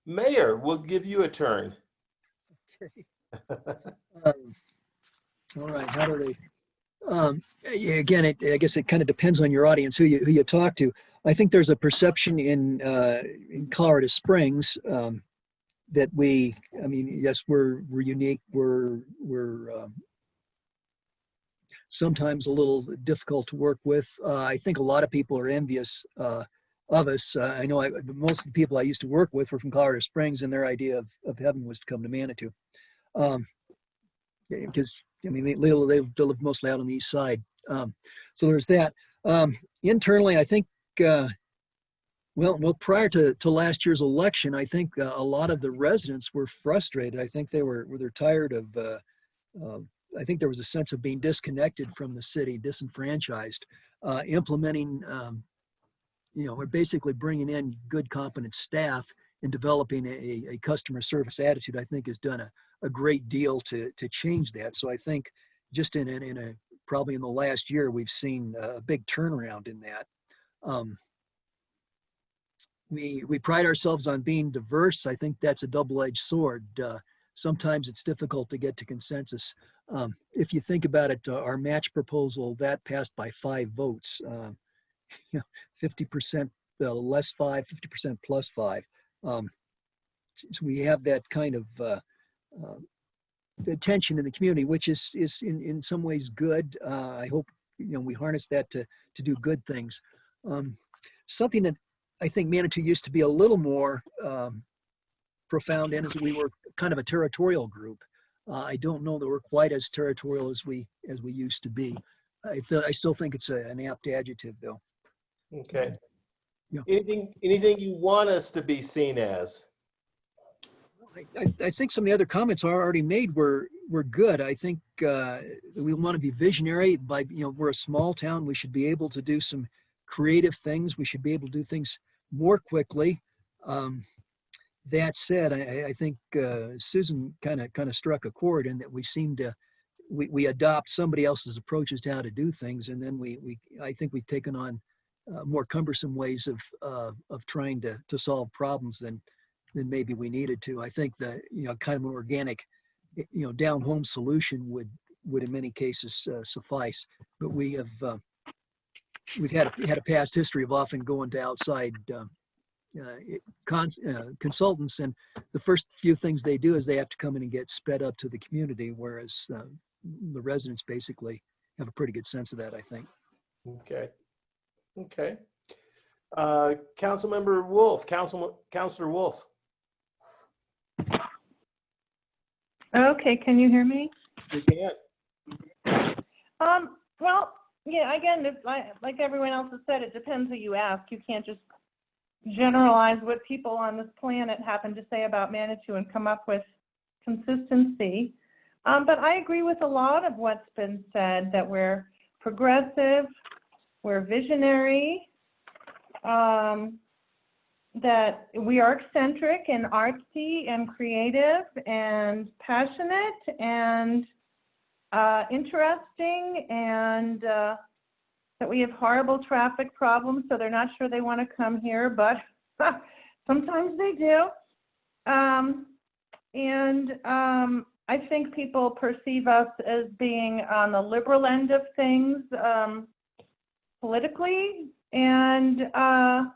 Mayor, we'll give you a turn. All right, how do they? Yeah, again, I guess it kind of depends on your audience, who you talk to. I think there's a perception in Colorado Springs that I mean, yes, we're unique. We're sometimes a little difficult to work with. I think a lot of people are envious of us. I know most of the people I used to work with were from Colorado Springs, and their idea of heaven was to come to Manitou. Because I mean, they live mostly out on the east side. So there's that. Internally, I think, well, prior to last year's election, I think a lot of the residents were frustrated. I think they're tired of, I think there was a sense of being disconnected from the city, disenfranchised, implementing, we're basically bringing in good, competent staff and developing a customer service attitude. I think has done a great deal to change that. So I think just in probably in the last year, we've seen a big turnaround in that. We pride ourselves on being diverse. I think that's a double-edged sword. Sometimes it's difficult to get to consensus. If you think about it, our match proposal, that passed by 5 votes, 50% less 5, 50% plus 5. So we have that kind of the tension in the community, which is in some ways good. I hope we harness that to do good things. Something that I think Manitou used to be a little more profound in is that we were kind of a territorial group. I don't know that we're quite as territorial as we used to be. I still think it's an apt adjective, though. Okay. Yeah. Anything you want us to be seen as? I think some of the other comments are already made were good. I think we want to be visionary. We're a small town. We should be able to do some creative things. We should be able to do things more quickly. That said, I think Susan kind of struck a chord in that we adopt somebody else's approaches to how to do things, and then I think we've taken on more cumbersome ways of trying to solve problems than maybe we needed to. I think that kind of an organic, down home solution would in many cases suffice. But we've had a past history of often going to outside consultants, and the first few things they do is they have to come in and get sped up to the community, whereas the residents basically have a pretty good sense of that, I think. Okay. Councilmember Wolf, Councilor Wolf. Okay, can you hear me? We can. Well, yeah, again, like everyone else has said, it depends who you ask. You can't just generalize what people on this planet happen to say about Manitou and come up with consistency. But I agree with a lot of what's been said, that we're progressive, we're visionary, that we are eccentric and artsy and creative and passionate and interesting, and that we have horrible traffic problems, so they're not sure they want to come here, but sometimes they do. I think people perceive us as being on the liberal end of things politically, and I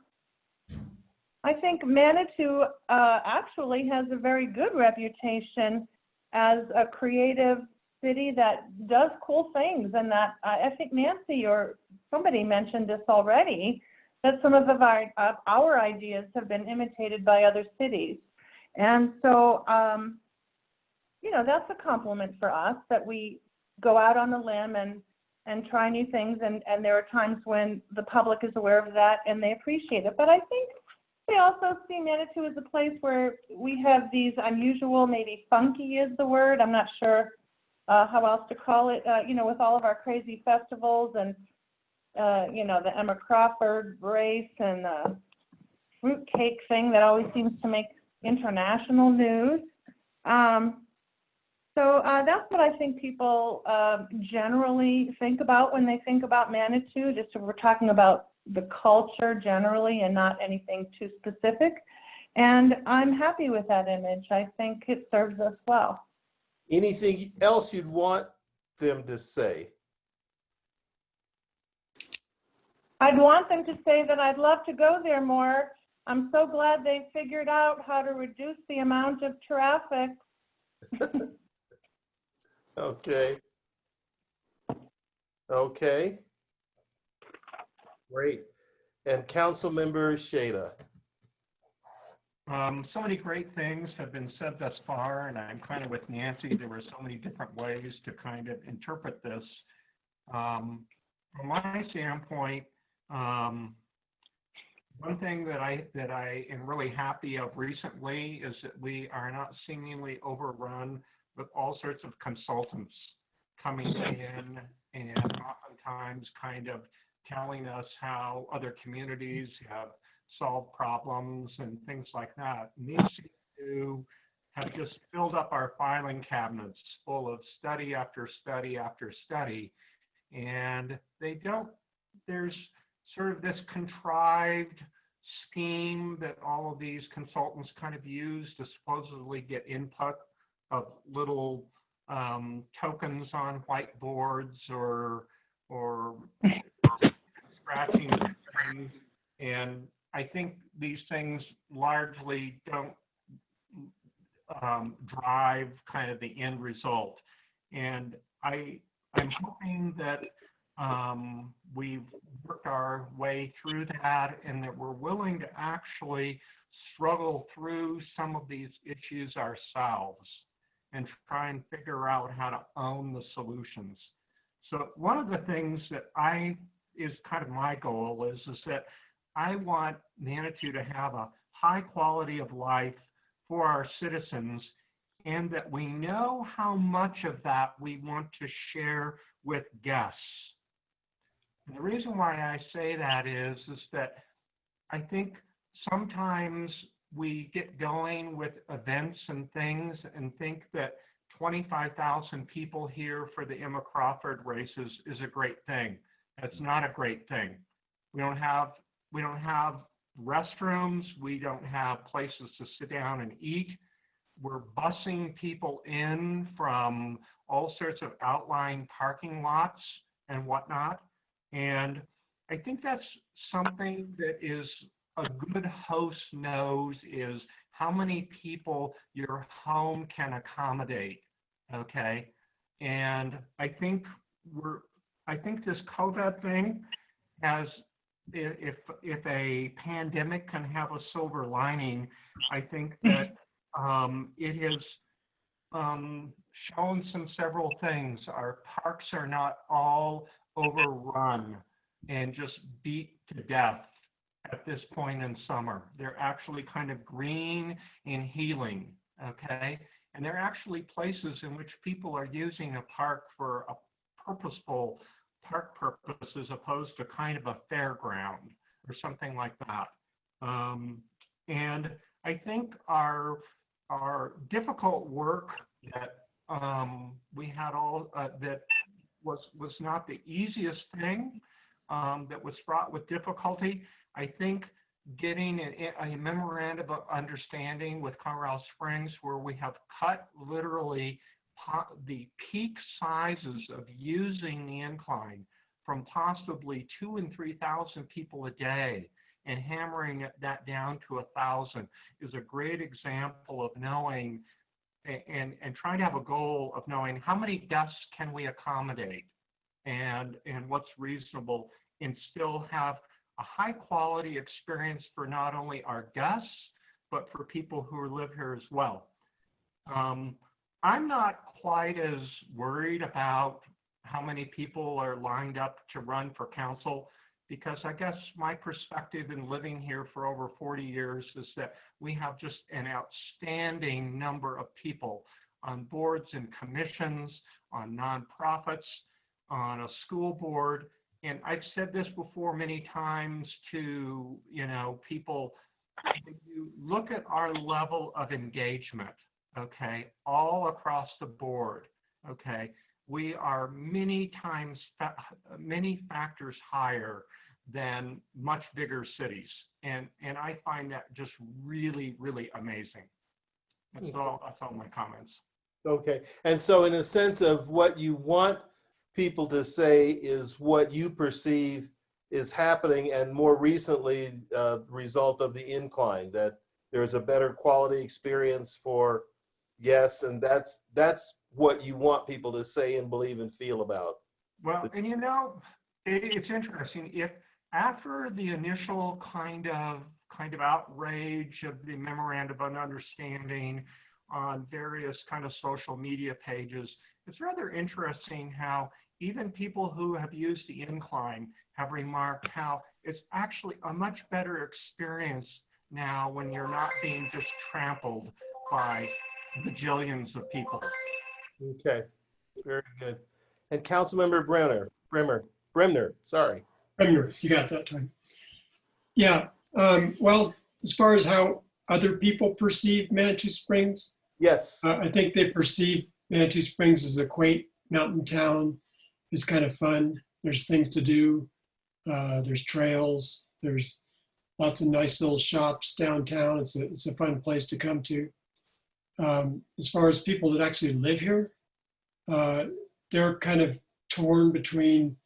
think Manitou actually has a very good reputation as a creative city that does cool things, and that I think Nancy or somebody mentioned this already, that some of our ideas have been imitated by other cities. And so, that's a compliment for us, that we go out on a limb and try new things, and there are times when the public is aware of that and they appreciate it. But I think they also see Manitou as a place where we have these unusual, maybe funky is the word, I'm not sure how else to call it, with all of our crazy festivals and, the Emma Crawford race and the fruitcake thing that always seems to make international news. So that's what I think people generally think about when they think about Manitou, just if we're talking about the culture generally and not anything too specific. And I'm happy with that image. I think it serves us well. Anything else you'd want them to say? I'd want them to say that I'd love to go there more. I'm so glad they figured out how to reduce the amount of traffic. Okay. Okay. Great. And Councilmember Shada. So many great things have been said thus far, and I'm kind of with Nancy. There were so many different ways to kind of interpret this. From my standpoint, one thing that I am really happy of recently is that we are not seemingly overrun with all sorts of consultants coming in and oftentimes kind of telling us how other communities have solved problems and things like that. And these seem to have just filled up our filing cabinets full of study after study after study. And there's sort of this contrived scheme that all of these consultants kind of use to supposedly get input of little tokens on whiteboards or scratching things. And I think these things largely don't drive kind of the end result. And I'm hoping that we've worked our way through that and that we're willing to actually struggle through some of these issues ourselves and try and figure out how to own the solutions. So one of the things that is kind of my goal is that I want Manitou to have a high quality of life for our citizens, and that we know how much of that we want to share with guests. And the reason why I say that is that I think sometimes we get going with events and things and think that 25,000 people here for the Emma Crawford races is a great thing. That's not a great thing. We don't have restrooms. We don't have places to sit down and eat. We're busing people in from all sorts of outlying parking lots and whatnot. And I think that's something that is a good host knows is how many people your home can accommodate. Okay. And I think this COVID thing has, if a pandemic can have a silver lining, I think that it has shown several things. Our parks are not all overrun and just beat to death at this point in summer. They're actually kind of green and healing, okay? And they're actually places in which people are using a park for a purposeful park purpose as opposed to kind of a fairground or something like that. And I think our difficult work that we had that was not the easiest thing, that was fraught with difficulty. I think getting a memorandum of understanding with Colorado Springs where we have cut literally the peak sizes of using the incline from possibly 2,000 and 3,000 people a day and hammering that down to 1,000 is a great example of knowing and trying to have a goal of knowing how many guests can we accommodate and what's reasonable and still have a high quality experience for not only our guests, but for people who live here as well. I'm not quite as worried about how many people are lined up to run for council, because I guess my perspective in living here for over 40 years is that we have just an outstanding number of people on boards and commissions, on nonprofits, on a school board. And I've said this before many times to, people, if you look at our level of engagement, okay, all across the board, okay, we are many factors higher than much bigger cities. And I find that just really, really amazing. That's all my comments. Okay. And so in a sense of what you want people to say is what you perceive is happening, and more recently, result of the incline, that there's a better quality experience for guests, and that's what you want people to say and believe and feel about. Well, and it's interesting. If after the initial kind of outrage of the memorandum of understanding on various kind of social media pages, it's rather interesting how even people who have used the incline have remarked how it's actually a much better experience now when you're not being just trampled by bajillions of people. Okay, very good. And Councilmember Bremner, sorry. Bremner, you got that time. Yeah, well, as far as how other people perceive Manitou Springs, Yes. I think they perceive Manitou Springs as a quaint mountain town. It's kind of fun. There's things to do. There's trails. There's lots of nice little shops downtown. It's a fun place to come to. As far as people that actually live here, they're kind of torn between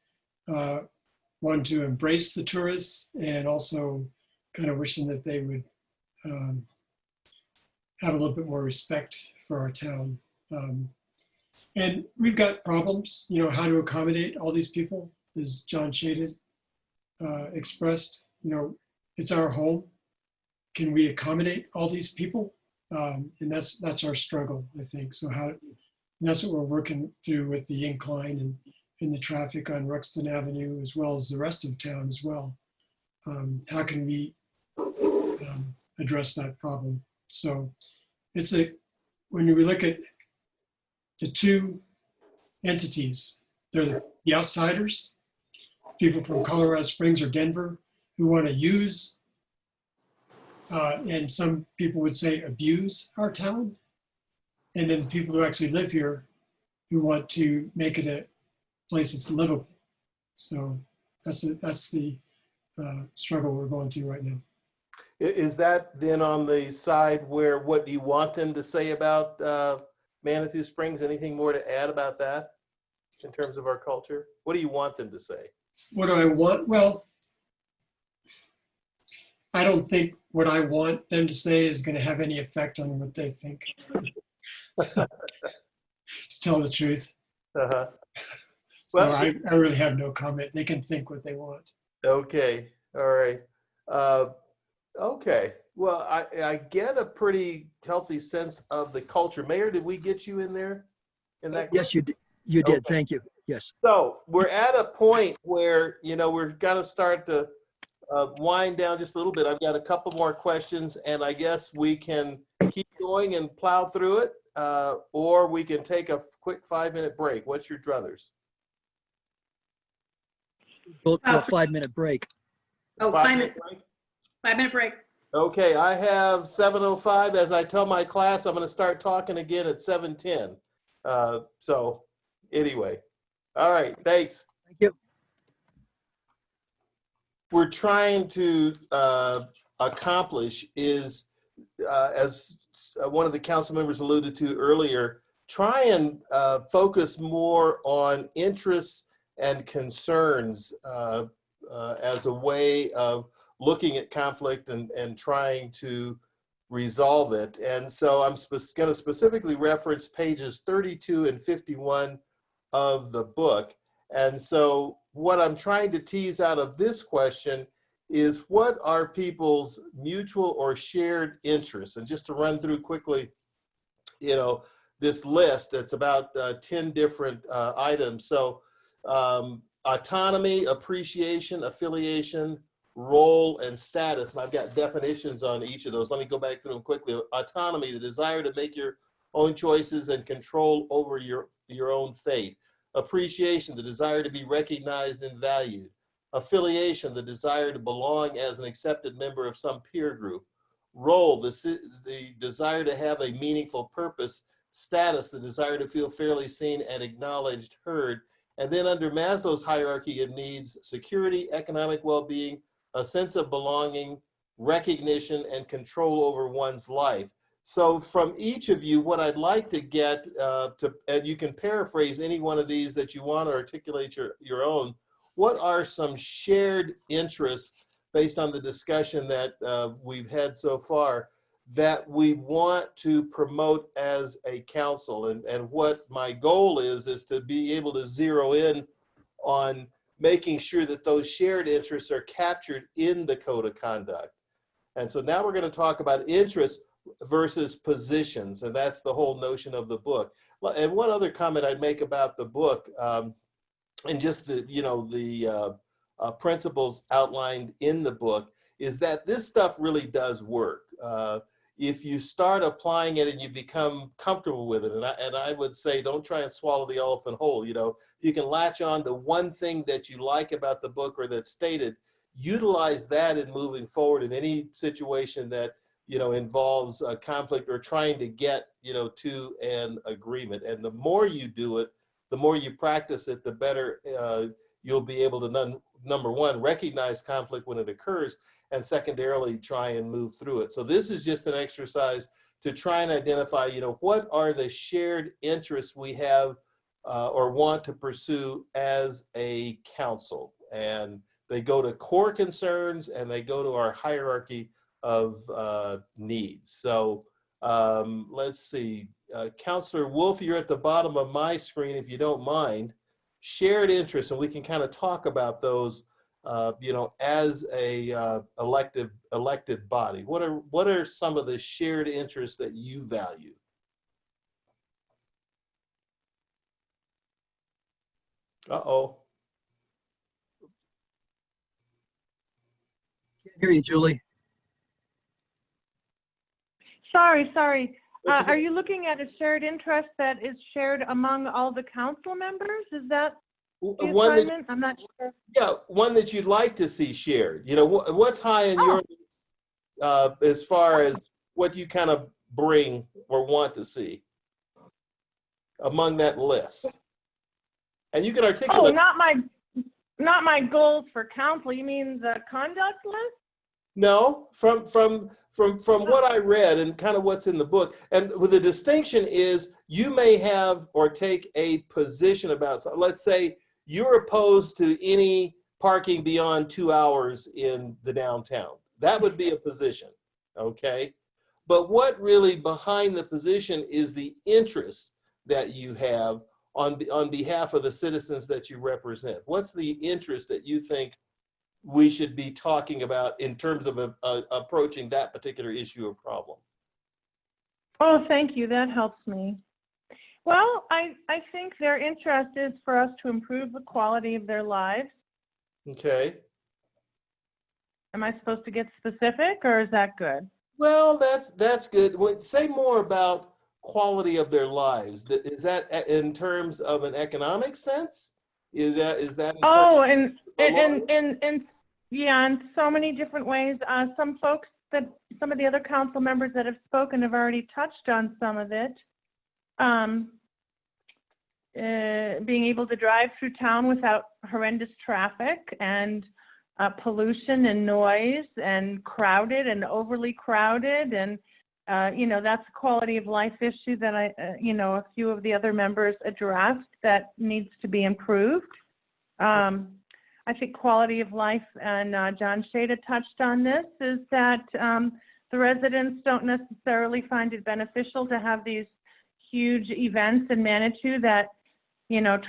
wanting to embrace the tourists and also kind of wishing that they would have a little bit more respect for our town. And we've got problems, how to accommodate all these people, as John Shaded expressed. It's our home. Can we accommodate all these people? And that's our struggle, I think. So and that's what we're working through with the incline and the traffic on Ruxton Avenue, as well as the rest of town as well. How can we address that problem? So when we look at the two entities, they're the outsiders, people from Colorado Springs or Denver who want to use, and some people would say abuse our town. And then the people who actually live here who want to make it a place that's livable. So that's the struggle we're going through right now. Is that then on the side where, what do you want them to say about Manitou Springs? Anything more to add about that in terms of our culture? What do you want them to say? What do I want? Well, I don't think what I want them to say is going to have any effect on what they think. To tell the truth. Uh-huh. So Well, I really have no comment. They can think what they want. Okay. All right. Okay. Well, I get a pretty healthy sense of the culture. Mayor, did we get you in there? Yes, you did. You did. Okay. Thank you. Yes. So we're at a point where, we're going to start to wind down just a little bit. I've got a couple more questions, and I guess we can keep going and plow through it, or we can take a quick 5-minute break. What's your druthers? Go to a 5-minute break. Oh, 5-minute, break? 5-minute break. Okay, I have 7:05. As I tell my class, I'm going to start talking again at 7:10. So anyway, all right, thanks. Thank you. We're trying to accomplish is, as one of the council members alluded to earlier, try and focus more on interests and concerns as a way of looking at conflict and trying to resolve it. And so I'm going to specifically reference pages 32 and 51 of the book. And so what I'm trying to tease out of this question is, what are people's mutual or shared interests? And just to run through quickly, this list that's about 10 different items. So autonomy, appreciation, affiliation, role, and status. And I've got definitions on each of those. Let me go back through them quickly. Autonomy, the desire to make your own choices and control over your own fate. Appreciation, the desire to be recognized and valued. Affiliation, the desire to belong as an accepted member of some peer group. Role, the desire to have a meaningful purpose. Status, the desire to feel fairly seen and acknowledged, heard. And then under Maslow's hierarchy of needs, security, economic well-being, a sense of belonging, recognition, and control over one's life. So from each of you, what I'd like to get and you can paraphrase any one of these that you want to articulate your own, what are some shared interests based on the discussion that we've had so far that we want to promote as a council? And what my goal is to be able to zero in on making sure that those shared interests are captured in the code of conduct. And so now we're going to talk about interests versus positions, and that's the whole notion of the book. And one other comment I'd make about the book, and just the principles outlined in the book, is that this stuff really does work. If you start applying it and you become comfortable with it, and I would say don't try and swallow the elephant whole. You can latch on to one thing that you like about the book or that's stated, utilize that in moving forward in any situation that involves a conflict or trying to get to an agreement. And the more you do it, the more you practice it, the better you'll be able to number one, recognize conflict when it occurs, and secondarily try and move through it. So this is just an exercise to try and identify what are the shared interests we have or want to pursue as a council. And they go to core concerns and they go to our hierarchy of needs. So let's see, Councillor Wolf, you're at the bottom of my screen, if you don't mind. Shared interests, and we can kind of talk about those, as a elected body. What are some of the shared interests that you value? Uh-oh. Can't hear you, Julie. Sorry. That's okay. Are you looking at a shared interest that is shared among all the council members? Is that the assignment? I'm not sure. Yeah, one that you'd like to see shared. What's high in your as far as what you kind of bring or want to see among that list? And you can articulate. Oh, not my goals for council. You mean the conduct list? No, from what I read and kind of what's in the book, and with the distinction is you may have or take a position about, so let's say you're opposed to any parking beyond 2 hours in the downtown. That would be a position, okay? But what really behind the position is the interest that you have on behalf of the citizens that you represent. What's the interest that you think we should be talking about in terms of approaching that particular issue or problem? Oh, thank you. That helps me. Well, I think their interest is for us to improve the quality of their lives. Okay. Am I supposed to get specific, or is that good? Well, that's good. Say more about quality of their lives. Is that in terms of an economic sense? Is that? Oh, and yeah, in so many different ways. Some of the other council members that have spoken have already touched on some of it. Being able to drive through town without horrendous traffic and pollution and noise and crowded and overly crowded, and that's a quality of life issue that a few of the other members addressed that needs to be improved. I think quality of life, and John Shada touched on this, is that the residents don't necessarily find it beneficial to have these huge events in Manitou that,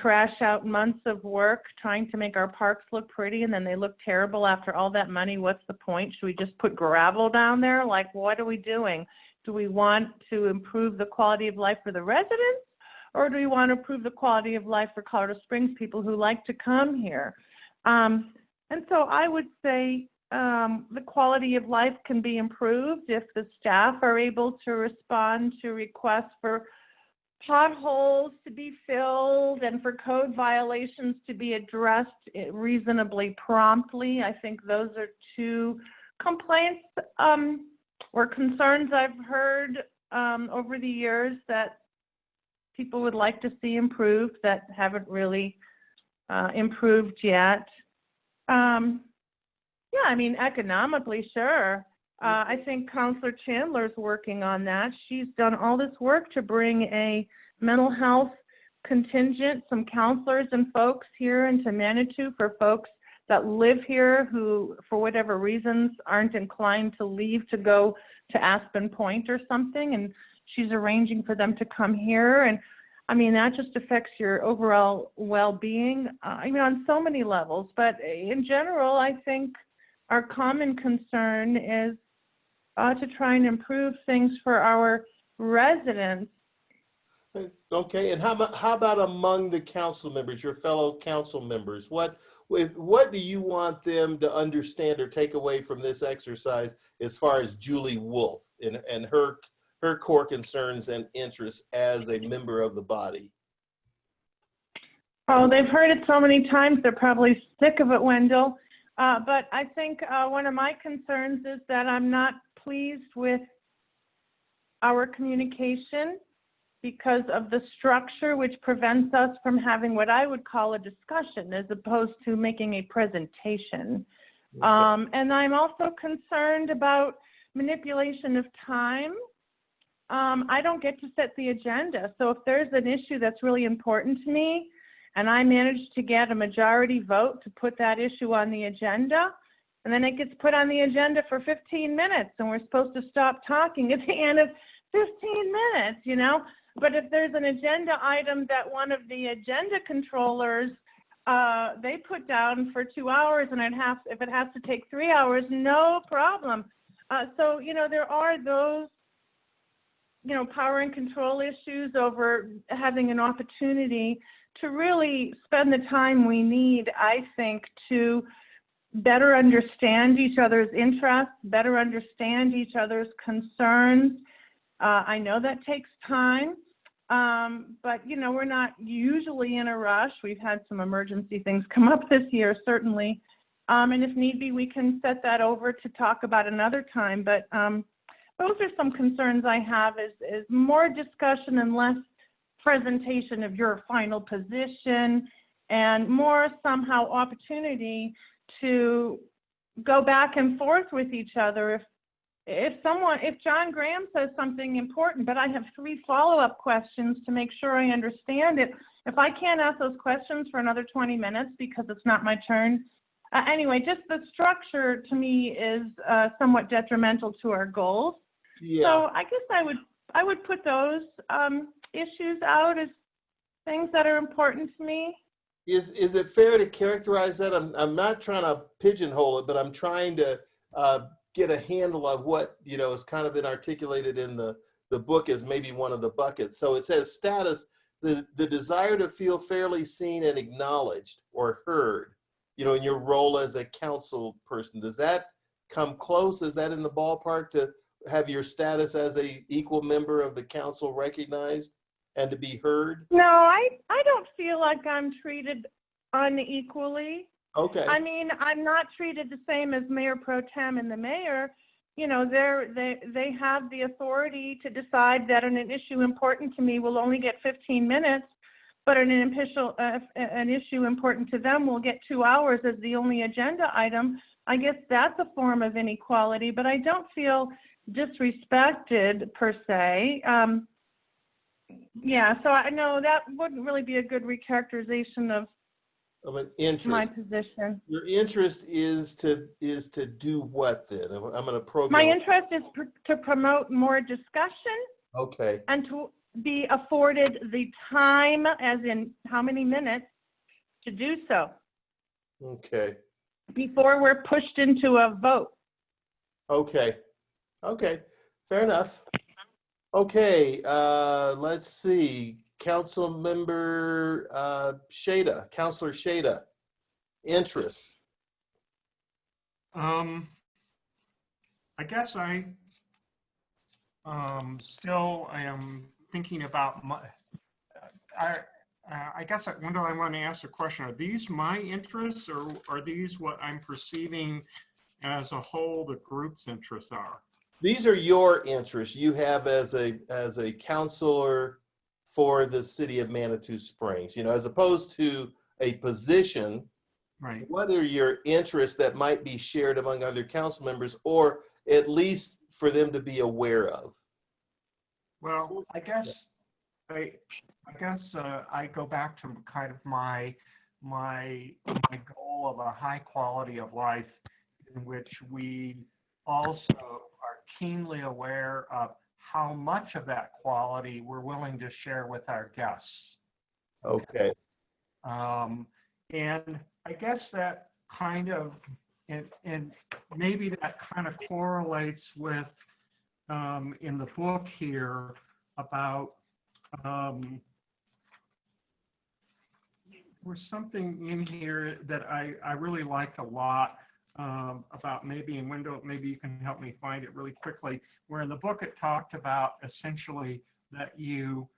trash out months of work trying to make our parks look pretty, and then they look terrible after all that money. What's the point? Should we just put gravel down there? Like, what are we doing? Do we want to improve the quality of life for the residents, or do we want to improve the quality of life for Colorado Springs people who like to come here? And so I would say the quality of life can be improved if the staff are able to respond to requests for potholes to be filled and for code violations to be addressed reasonably promptly. I think those are two complaints or concerns I've heard over the years that people would like to see improved that haven't really improved yet. Yeah, I mean, economically, sure. I think Counselor Chandler's working on that. She's done all this work to bring a mental health contingent, some counselors and folks here into Manitou for folks that live here who, for whatever reasons, aren't inclined to leave to go to Aspen Point or something. And she's arranging for them to come here. And I mean, that just affects your overall well-being, I mean, on so many levels. But in general, I think our common concern is to try and improve things for our residents. Okay, and how about among the council members, your fellow council members? What do you want them to understand or take away from this exercise as far as Julie Wolf and her core concerns and interests as a member of the body? Oh, they've heard it so many times, they're probably sick of it, Wendell. But I think one of my concerns is that I'm not pleased with our communication because of the structure, which prevents us from having what I would call a discussion as opposed to making a presentation. Okay. And I'm also concerned about manipulation of time. I don't get to set the agenda. So if there's an issue that's really important to me and I manage to get a majority vote to put that issue on the agenda, and then it gets put on the agenda for 15 minutes and we're supposed to stop talking at the end of 15 minutes, you know? But if there's an agenda item that one of the agenda controllers, they put down for 2 hours and if it has to take 3 hours, no problem. So, you know, there are those, you know, power and control issues over having an opportunity to really spend the time we need, I think, to better understand each other's interests, better understand each other's concerns. I know that takes time, but, you know, we're not usually in a rush. We've had some emergency things come up this year, certainly. And if need be, we can set that over to talk about another time. But those are some concerns I have is more discussion and less presentation of your final position and more somehow opportunity to go back and forth with each other. If John Graham says something important, but I have 3 follow-up questions to make sure I understand it, if I can't ask those questions for another 20 minutes because it's not my turn. Anyway, just the structure to me is somewhat detrimental to our goals. Yeah. So I guess I would put those issues out as things that are important to me. Is it fair to characterize that? I'm not trying to pigeonhole it, but I'm trying to get a handle of what, you know, has kind of been articulated in the book as maybe one of the buckets. So it says status, the desire to feel fairly seen and acknowledged or heard, you know, in your role as a council person. Does that come close? Is that in the ballpark to have your status as a equal member of the council recognized and to be heard? No, I don't feel like I'm treated unequally. Okay. I mean, I'm not treated the same as Mayor Pro Tem and the mayor. You know, they have the authority to decide that an issue important to me will only get 15 minutes, but an issue important to them will get 2 hours as the only agenda item. I guess that's a form of inequality, but I don't feel disrespected per se. Yeah, so I know that wouldn't really be a good recharacterization of an interest. my position. Your interest is to do what then? I'm going to program. My interest is to promote more discussion. Okay. And to be afforded the time, as in how many minutes, to do so. Okay. Before we're pushed into a vote. Okay. Okay. Fair enough. Okay. Let's see. Council member Councilor Shada, interests. I guess I still am thinking about I guess Wendell, I want to ask a question. Are these my interests, or are these what I'm perceiving as a whole the group's interests are? These are your interests you have as a counselor for the city of Manitou Springs, you know, as opposed to a position, Right. what are your interests that might be shared among other council members, or at least for them to be aware of? Well, I guess I go back to kind of my goal of a high quality of life, in which we also are keenly aware of how much of that quality we're willing to share with our guests. Okay. And I guess that kind of, and maybe that kind of correlates with, in the book here about, there's something in here that I really liked a lot, about maybe in Window, maybe you can help me find it really quickly, where in the book it talked about essentially that you,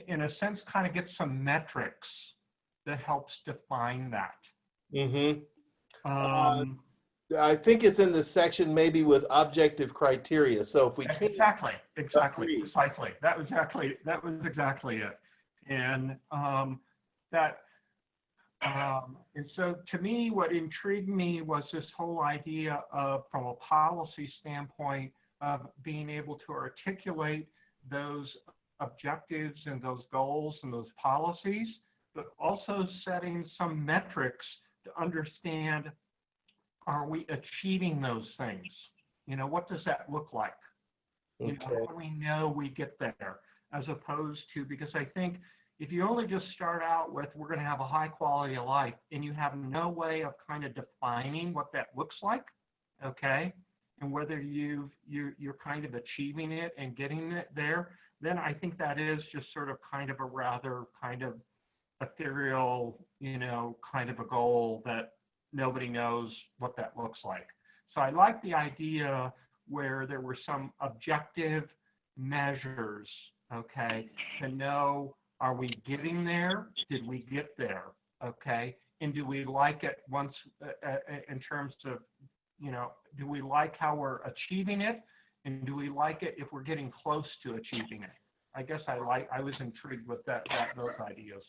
in a sense, kind of get some metrics that helps define that. Mm-hmm. I think it's in the section maybe with objective criteria. So if we can't Exactly, agree. precisely. That was exactly it. And and so to me, what intrigued me was this whole idea of, from a policy standpoint, of being able to articulate those objectives and those goals and those policies, but also setting some metrics to understand, are we achieving those things? You know, what does that look like? You know, Okay. how do we know we get there? As opposed to, because I think if you only just start out with, we're going to have a high quality of life, and you have no way of kind of defining what that looks like, okay, and whether you're kind of achieving it and getting it there, then I think that is just sort of kind of a rather kind of ethereal, you know, kind of a goal that nobody knows what that looks like. So I like the idea where there were some objective measures, okay, to know, are we getting there? Did we get there? Okay. And do we like it once, in terms of, you know, do we like how we're achieving it? And do we like it if we're getting close to achieving it? I guess I was intrigued with those ideas.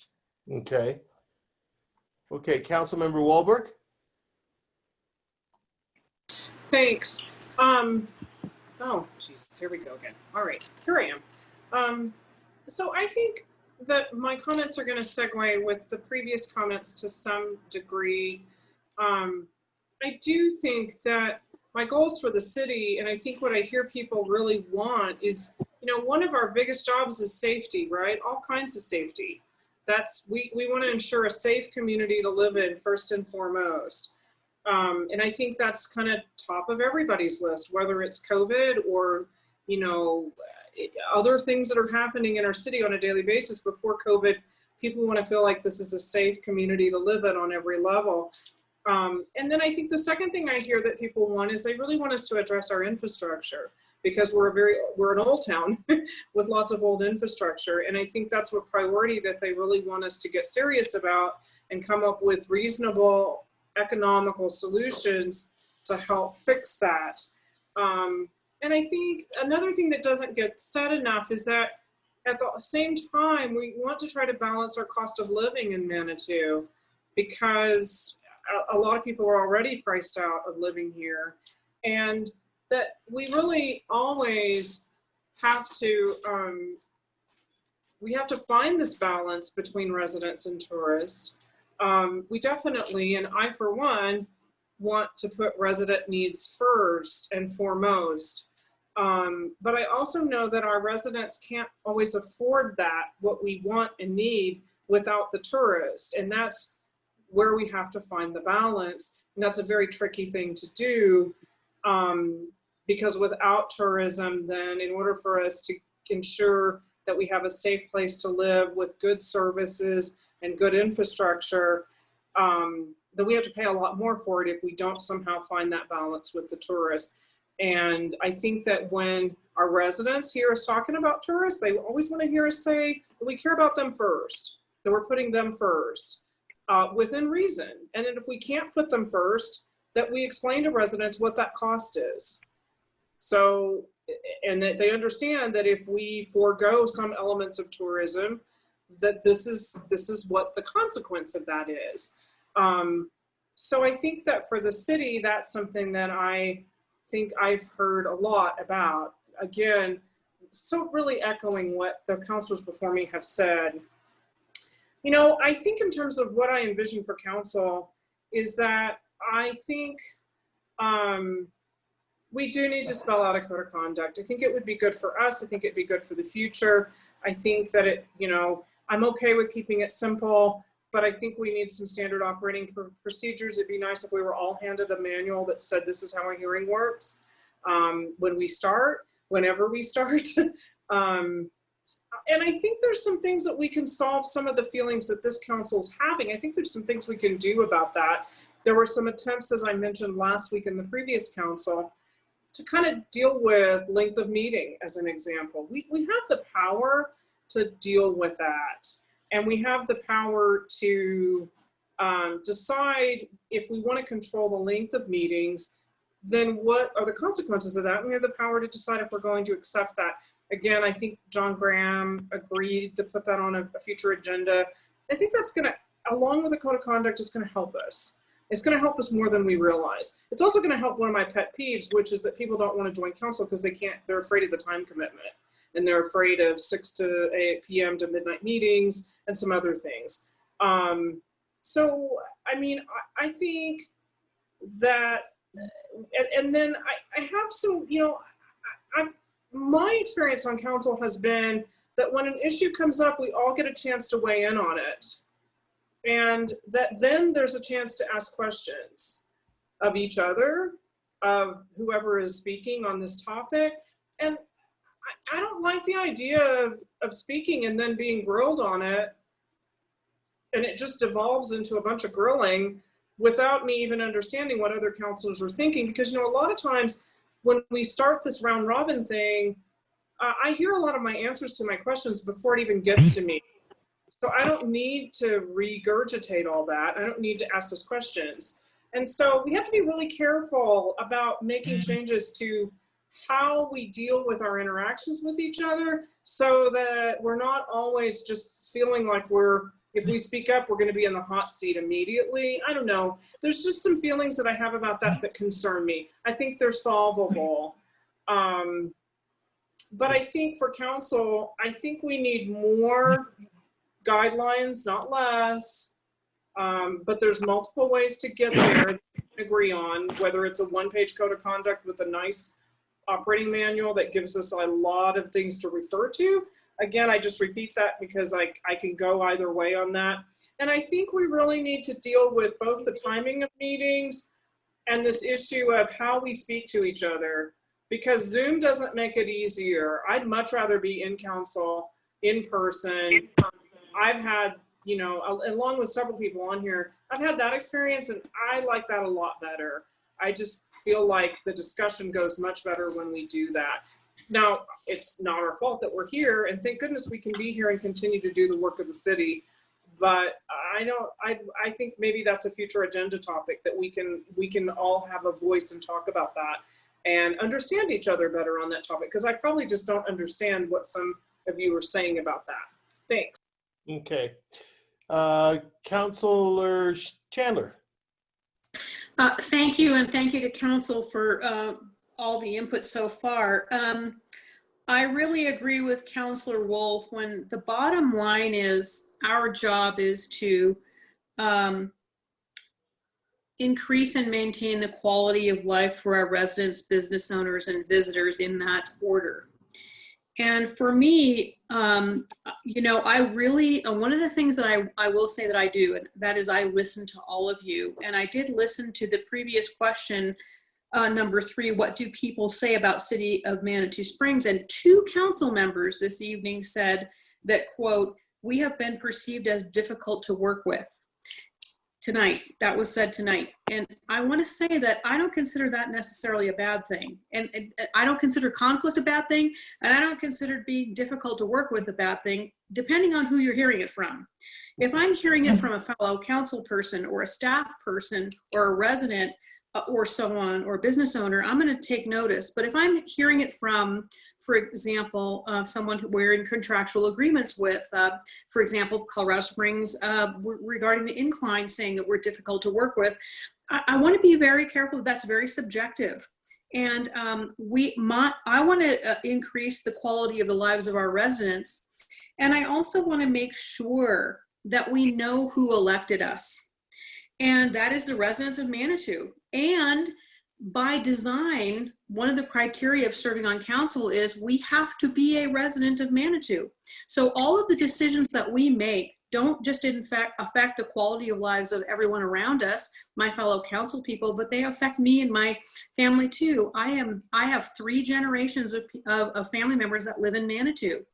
Okay. Okay, Councilmember Wahlberg? Thanks. Oh, Jesus, here we go again. All right, here I am. So I think that my comments are going to segue with the previous comments to some degree. I do think that my goals for the city, and I think what I hear people really want is, you know, one of our biggest jobs is safety, right? All kinds of safety. We want to ensure a safe community to live in first and foremost. And I think that's kind of top of everybody's list, whether it's COVID or, you know, other things that are happening in our city on a daily basis. Before COVID, people want to feel like this is a safe community to live in on every level. And then I think the second thing I hear that people want is they really want us to address our infrastructure, because we're an old town with lots of old infrastructure. And I think that's what priority that they really want us to get serious about and come up with reasonable economical solutions to help fix that. And I think another thing that doesn't get said enough is that at the same time, we want to try to balance our cost of living in Manitou, because a lot of people are already priced out of living here. And that we really always have to, we have to find this balance between residents and tourists. We definitely, and I for one, want to put resident needs first and foremost. But I also know that our residents can't always afford that, what we want and need, without the tourist. And that's where we have to find the balance. And that's a very tricky thing to do, because without tourism, then in order for us to ensure that we have a safe place to live with good services and good infrastructure, then we have to pay a lot more for it if we don't somehow find that balance with the tourists. And I think that when our residents hear us talking about tourists, they always want to hear us say that we care about them first, that we're putting them first, within reason. And then if we can't put them first, that we explain to residents what that cost is. So, and that they understand that if we forego some elements of tourism, that this is what the consequence of that is. So I think that for the city, that's something that I think I've heard a lot about. Again, so really echoing what the counselors before me have said. You know, I think in terms of what I envision for council is that I think we do need to spell out a code of conduct. I think it would be good for us. I think it'd be good for the future. I think that it, you know, I'm okay with keeping it simple, but I think we need some standard operating procedures. It'd be nice if we were all handed a manual that said this is how a hearing works when we start, whenever we start. And I think there's some things that we can solve some of the feelings that this council's having. I think there's some things we can do about that. There were some attempts, as I mentioned last week in the previous council, to kind of deal with length of meeting as an example. We have the power to deal with that. And we have the power to decide if we want to control the length of meetings, then what are the consequences of that? And we have the power to decide if we're going to accept that. Again, I think John Graham agreed to put that on a future agenda. I think that's going to, along with the code of conduct, is going to help us. It's going to help us more than we realize. It's also going to help one of my pet peeves, which is that people don't want to join council because they can't, they're afraid of the time commitment. And they're afraid of 6 to 8 p.m. to midnight meetings and some other things. So, I mean, I think that, and then I have some, you know, my experience on council has been that when an issue comes up, we all get a chance to weigh in on it. And that then there's a chance to ask questions of each other, of whoever is speaking on this topic. And I don't like the idea of speaking and then being grilled on it. And it just devolves into a bunch of grilling without me even understanding what other counselors are thinking. Because, you know, a lot of times when we start this round robin thing, I hear a lot of my answers to my questions before it even gets to me. So I don't need to regurgitate all that. I don't need to ask those questions. And so we have to be really careful about making changes to how we deal with our interactions with each other so that we're not always just feeling like if we speak up, we're going to be in the hot seat immediately. I don't know. There's just some feelings that I have about that concern me. I think they're solvable. But I think for council, I think we need more guidelines, not less. But there's multiple ways to get there that we can agree on, whether it's a one-page code of conduct with a nice operating manual that gives us a lot of things to refer to. Again, I just repeat that because I can go either way on that. And I think we really need to deal with both the timing of meetings and this issue of how we speak to each other, because Zoom doesn't make it easier. I'd much rather be in council, in person. I've had, you know, along with several people on here, I've had that experience and I like that a lot better. I just feel like the discussion goes much better when we do that. Now, it's not our fault that we're here, and thank goodness we can be here and continue to do the work of the city. But I think maybe that's a future agenda topic that we can all have a voice and talk about that and understand each other better on that topic, because I probably just don't understand what some of you are saying about that. Thanks. Okay. Councilor Chandler. Thank you, and thank you to council for all the input so far. I really agree with Councilor Wolf when the bottom line is our job is to increase and maintain the quality of life for our residents, business owners, and visitors in that order. And for me, you know, I really, one of the things that I will say that I do, and that is I listen to all of you. And I did listen to the previous question, number 3, what do people say about City of Manitou Springs? And 2 council members this evening said that, quote, we have been perceived as difficult to work with. Tonight, that was said tonight. And I want to say that I don't consider that necessarily a bad thing. And I don't consider conflict a bad thing. And I don't consider being difficult to work with a bad thing, depending on who you're hearing it from. If I'm hearing it from a fellow council person or a staff person or a resident, or someone or business owner, I'm going to take notice. But if I'm hearing it from, for example, someone who we're in contractual agreements with, for example, Colorado Springs, regarding the incline, saying that we're difficult to work with, I want to be very careful. That's very subjective. And I want to increase the quality of the lives of our residents. And I also want to make sure that we know who elected us. And that is the residents of Manitou. And by design, one of the criteria of serving on council is we have to be a resident of Manitou. So all of the decisions that we make don't just in fact affect the quality of lives of everyone around us, my fellow council people, but they affect me and my family too. I have 3 generations of family members that live in Manitou.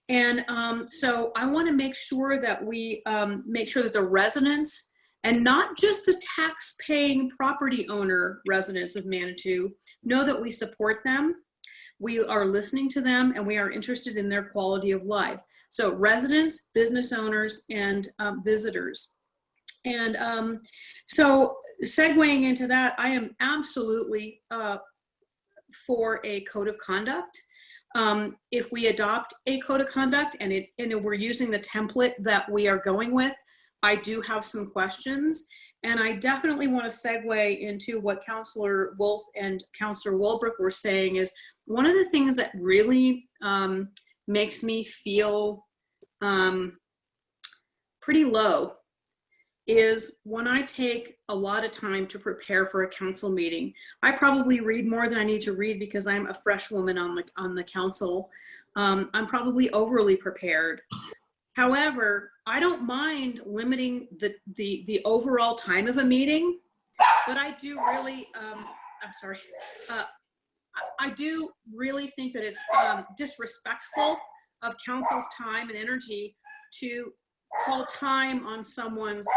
And so I want to make sure that we make sure that the residents, and not just the tax-paying property owner residents of Manitou, know that we support them, we are listening to them, and we are interested in their quality of life. So residents, business owners, and visitors. And so segueing into that, I am absolutely for a code of conduct. If we adopt a code of conduct and we're using the template that we are going with, I do have some questions, and I definitely want to segue into what Councillor Wolf and Councillor Walbrook were saying. Is one of the things that really makes me feel pretty low is when I take a lot of time to prepare for a council meeting. I probably read more than I need to read because I'm a fresh woman on the council. I'm probably overly prepared. However, I don't mind limiting the overall time of a meeting, but I do really, I do really think that it's disrespectful of council's time and energy to call time on someone's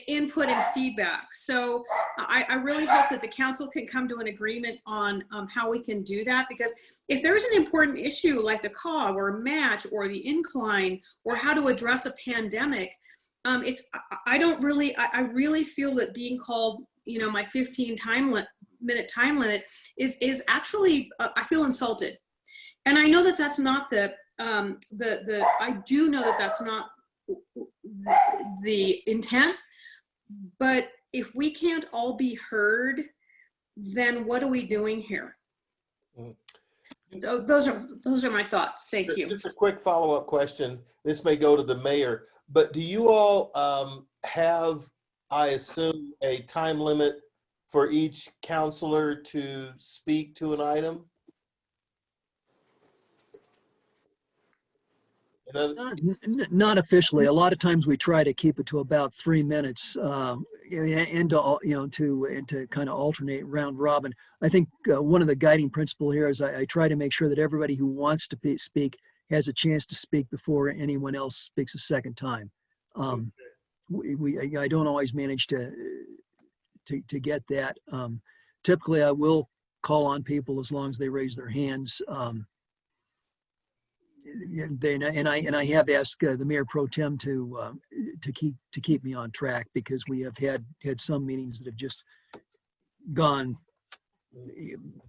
input and feedback. So I really hope that the council can come to an agreement on how we can do that, because if there's an important issue like the COG or match or the incline or how to address a pandemic, I really feel that being called, my 15-minute time limit is actually, I feel insulted. And I know that that's not I do know that that's not the intent, but if we can't all be heard, then what are we doing here? So those are my thoughts. Thank you. Just a quick follow-up question. This may go to the mayor, but do you all have, I assume, a time limit for each counselor to speak to an item? Not officially. A lot of times we try to keep it to about 3 minutes, and to kind of alternate round robin. I think one of the guiding principle here is I try to make sure that everybody who wants to speak has a chance to speak before anyone else speaks a second time. I don't always manage to get that. Typically, I will call on people as long as they raise their hands. And I have asked the Mayor Pro Tem to keep me on track, because we have had some meetings that have just gone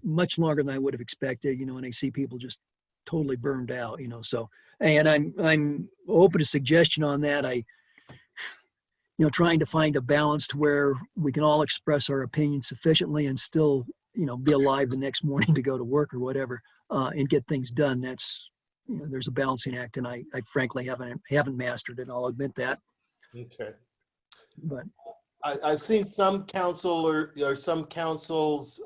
much longer than I would have expected, and I see people just totally burned out, so, and I'm open to suggestion on that. Trying to find a balance to where we can all express our opinion sufficiently and still, be alive the next morning to go to work or whatever, and get things done. That's, there's a balancing act, and I frankly haven't mastered it. I'll admit that. Okay. But I've seen some council or some councils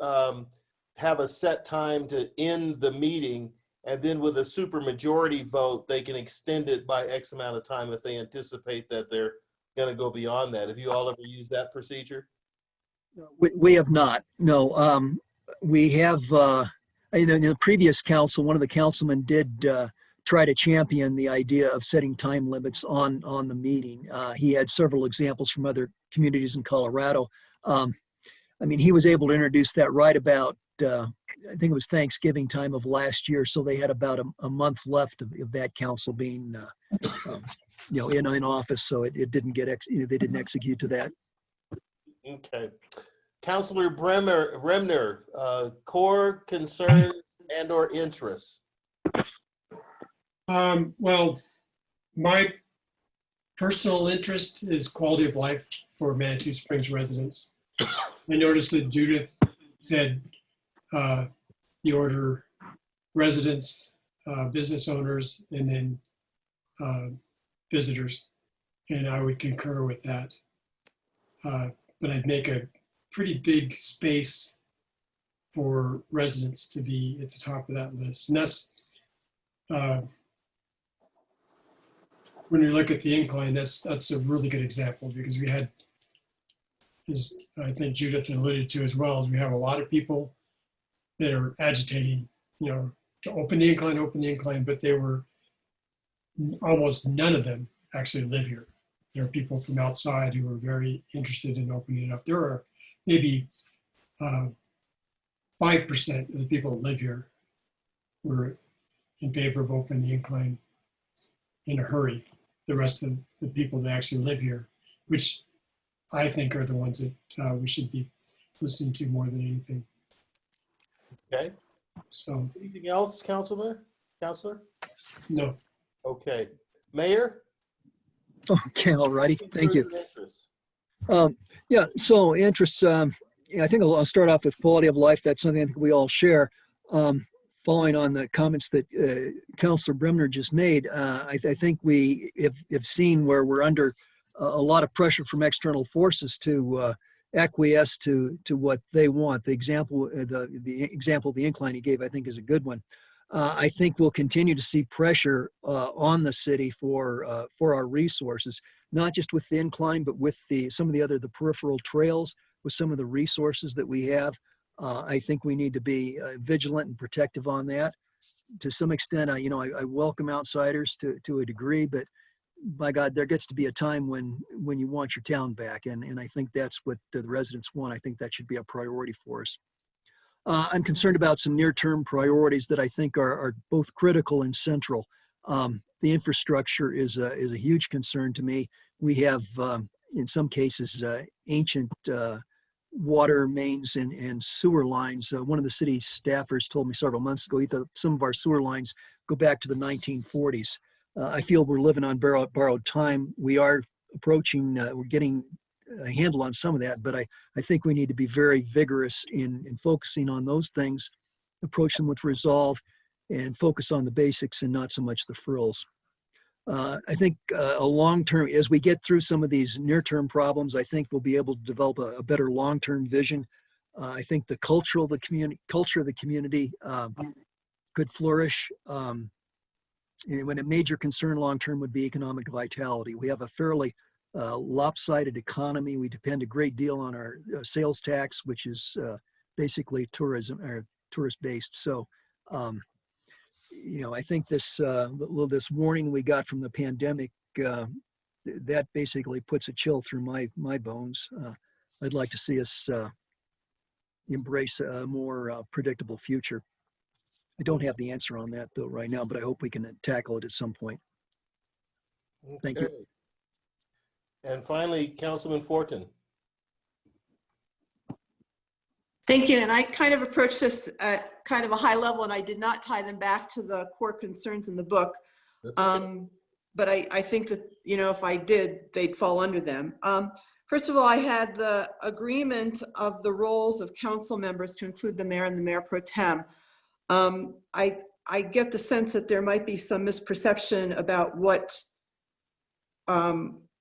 have a set time to end the meeting, and then with a supermajority vote, they can extend it by X amount of time if they anticipate that they're going to go beyond that. Have you all ever used that procedure? we have not. No, we have. In the previous council, one of the councilmen did try to champion the idea of setting time limits on the meeting. He had several examples from other communities in Colorado. He was able to introduce that right about, I think it was Thanksgiving time of last year. So they had about a month left of that council being, in office. So it didn't get, they didn't execute to that Okay. Councilor Bremner, core concerns and or interests. Well, my personal interest is quality of life for Manitou Springs residents. I noticed that Judith said the order residents, business owners, and then visitors, and I would concur with that. But I'd make a pretty big space for residents to be at the top of that list. And that's, when you look at the incline, that's a really good example, because we had, as I think Judith alluded to as well, we have a lot of people that are agitating, to open the incline, but they were, almost none of them actually live here. There are people from outside who are very interested in opening it up. There are maybe 5% of the people that live here were in favor of opening the incline in a hurry. The rest of the people that actually live here, which I think are the ones that we should be listening to more than anything. Okay. So, Anything else, Counselor? no. Okay. Mayor? Okay, all righty. Thank you. Concerns and interests. Yeah, so interests, I think I'll start off with quality of life. That's something I think we all share. Following on the comments that Councilor Bremner just made, I think we have seen where we're under a lot of pressure from external forces to acquiesce to what they want. The example of the incline he gave, I think, is a good one. I think we'll continue to see pressure on the city for our resources, not just with the incline, but with some of the peripheral trails, with some of the resources that we have. I think we need to be vigilant and protective on that. To some extent, I welcome outsiders to a degree, but by God, there gets to be a time when you want your town back, and I think that's what the residents want. I think that should be a priority for us. I'm concerned about some near-term priorities that I think are both critical and central. The infrastructure is a huge concern to me. We have, in some cases, ancient water mains and sewer lines. One of the city staffers told me several months ago, he thought some of our sewer lines go back to the 1940s. I feel we're living on borrowed time. We are approaching, we're getting a handle on some of that, but I think we need to be very vigorous in focusing on those things, approach them with resolve, and focus on the basics and not so much the frills. I think a long-term, as we get through some of these near-term problems, I think we'll be able to develop a better long-term vision. I think the culture of the community could flourish. When a major concern long-term would be economic vitality. We have a fairly lopsided economy. We depend a great deal on our sales tax, which is basically tourism or tourist-based. So, I think this warning we got from the pandemic, that basically puts a chill through my bones. I'd like to see us embrace a more predictable future. I don't have the answer on that though right now, but I hope we can tackle it at some point. Thank you. Okay. And finally, Councilman Fortin. Thank you. And I kind of approached this at kind of a high level, and I did not tie them back to the core concerns in the book. But I think that, if I did, they'd fall under them. First of all, I had the agreement of the roles of council members to include the mayor and the mayor pro tem. I get the sense that there might be some misperception about what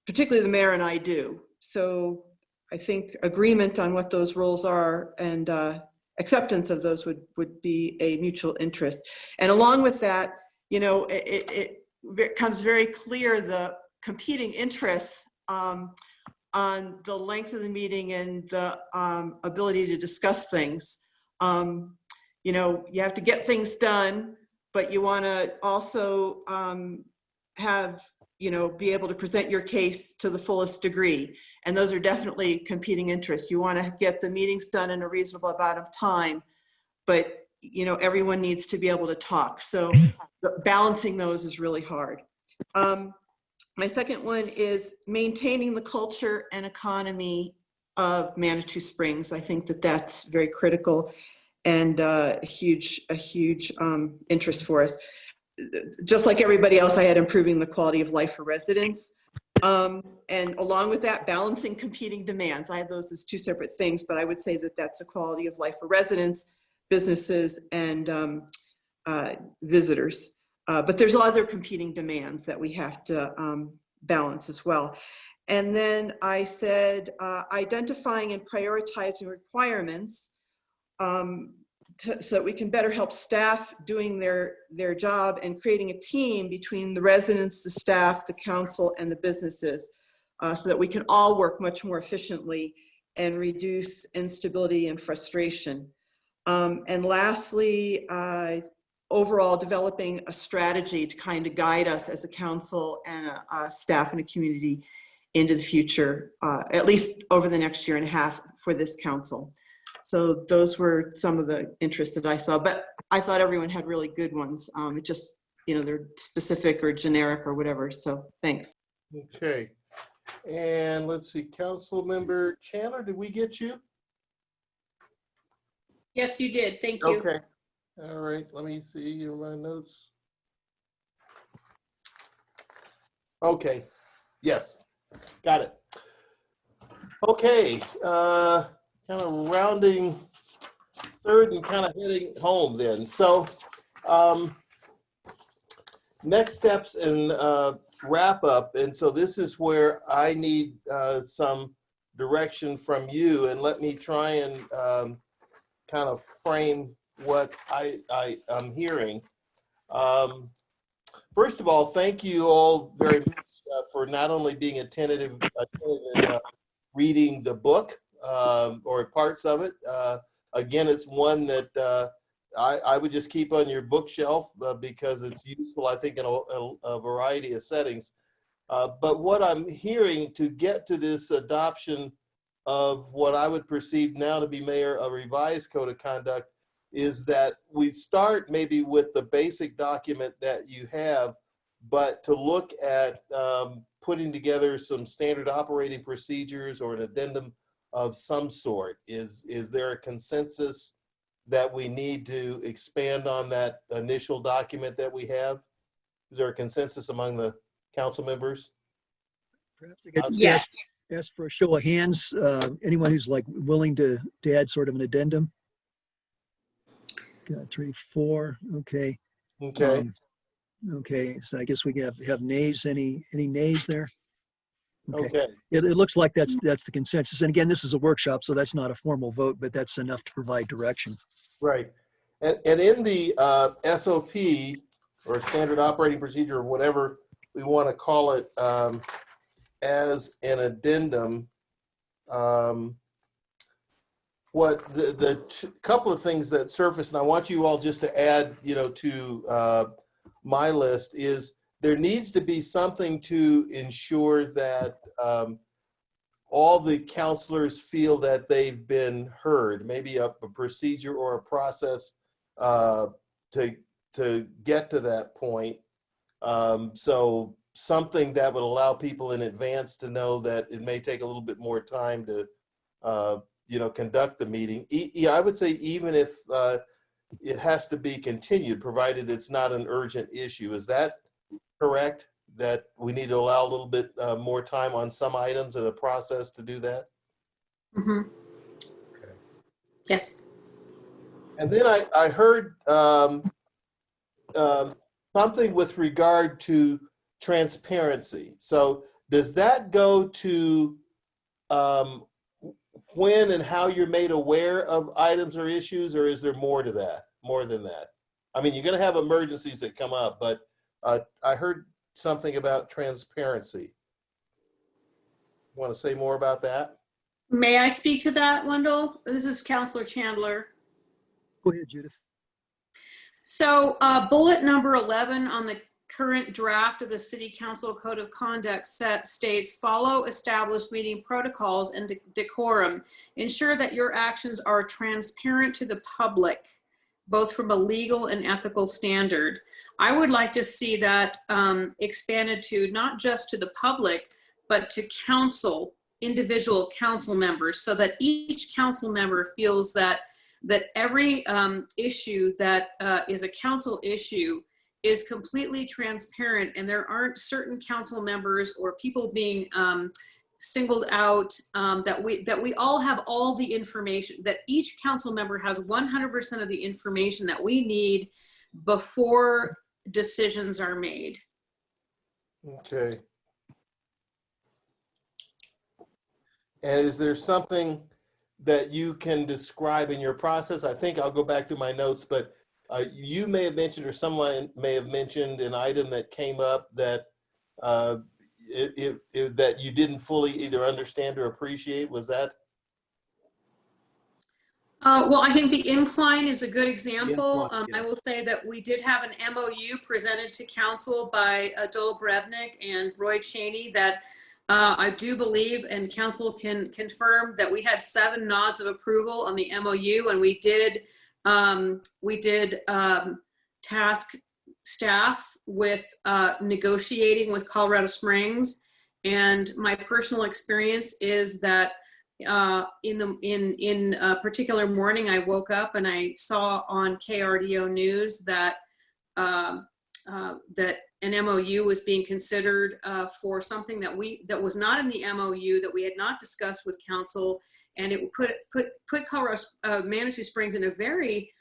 particularly the mayor and I do. So I think agreement on what those roles are and acceptance of those would be a mutual interest. And along with that, it becomes very clear the competing interests on the length of the meeting and the ability to discuss things. You have to get things done, but you want to also be able to present your case to the fullest degree. And those are definitely competing interests. You want to get the meetings done in a reasonable amount of time, but everyone needs to be able to talk. So balancing those is really hard. My second one is maintaining the culture and economy of Manitou Springs. I think that that's very critical and a huge interest for us. Just like everybody else, I had improving the quality of life for residents. And along with that, balancing competing demands. I have those as two separate things, but I would say that that's a quality of life for residents, businesses, and visitors. But there's other competing demands that we have to balance as well. And then I said, identifying and prioritizing requirements so that we can better help staff doing their job and creating a team between the residents, the staff, the council, and the businesses so that we can all work much more efficiently and reduce instability and frustration. And lastly, overall developing a strategy to kind of guide us as a council and a staff and a community into the future, at least over the next year and a half for this council. So those were some of the interests that I saw, but I thought everyone had really good ones. It just, you know, they're specific or generic or whatever. So thanks. Okay. And let's see, Council Member Chandler, did we get you? Yes, you did. Thank you. Okay. All right. Let me see my notes. Okay. Yes. Got it. Okay. Kind of rounding third and kind of heading home then. So next steps and wrap up. And so this is where I need some direction from you, and let me try and kind of frame what I'm hearing. First of all, thank you all very much for not only being attentive in reading the book or parts of it. Again, it's one that I would just keep on your bookshelf because it's useful, I think, in a variety of settings. But what I'm hearing to get to this adoption of what I would perceive now to be, Mayor, a revised code of conduct is that we start maybe with the basic document that you have, but to look at putting together some standard operating procedures or an addendum of some sort. Is there a consensus that we need to expand on that initial document that we have? Is there a consensus among the council members? Perhaps I could just Yes. ask for a show of hands. Anyone who's like willing to add sort of an addendum? Got 3, 4. Okay. Okay. Okay. So I guess we have nays. Any nays there? Okay. It looks like that's the consensus. And again, this is a workshop, so that's not a formal vote, but that's enough to provide direction. Right. And in the SOP or standard operating procedure or whatever we want to call it, as an addendum, what the couple of things that surface, and I want you all just to add, to my list, is there needs to be something to ensure that all the counselors feel that they've been heard, maybe a procedure or a process to get to that point. So something that would allow people in advance to know that it may take a little bit more time to, conduct the meeting. I would say even if it has to be continued, provided it's not an urgent issue. Is that correct? That we need to allow a little bit more time on some items and a process to do that? Mm-hmm. Okay. Yes. And then I heard something with regard to transparency. So does that go to when and how you're made aware of items or issues, or is there more to that, more than that? I mean, you're going to have emergencies that come up, but I heard something about transparency. You want to say more about that? May I speak to that, Wendell? This is Counselor Chandler. Go ahead, Judith. So bullet number 11 on the current draft of the City Council Code of Conduct states, follow established meeting protocols and decorum. Ensure that your actions are transparent to the public, both from a legal and ethical standard. I would like to see that expanded to not just to the public, but to council individual council members so that each council member feels that every issue that is a council issue is completely transparent, and there aren't certain council members or people being singled out, that we all have all the information, that each council member has 100% of the information that we need before decisions are made. Okay. And is there something that you can describe in your process? I think I'll go back through my notes, but you may have mentioned, or someone may have mentioned, an item that came up that that you didn't fully either understand or appreciate. Was that? Well, I think the incline is a good example. incline, yeah. I will say that we did have an MOU presented to council by Dole Brevnick and Roy Cheney that I do believe, and council can confirm, that we had 7 nods of approval on the MOU, and we did task staff with negotiating with Colorado Springs. And my personal experience is that in a particular morning, I woke up and I saw on KRDO News that that an MOU was being considered for something that was not in the MOU, that we had not discussed with council, and it would put Colorado Manitou Springs in a very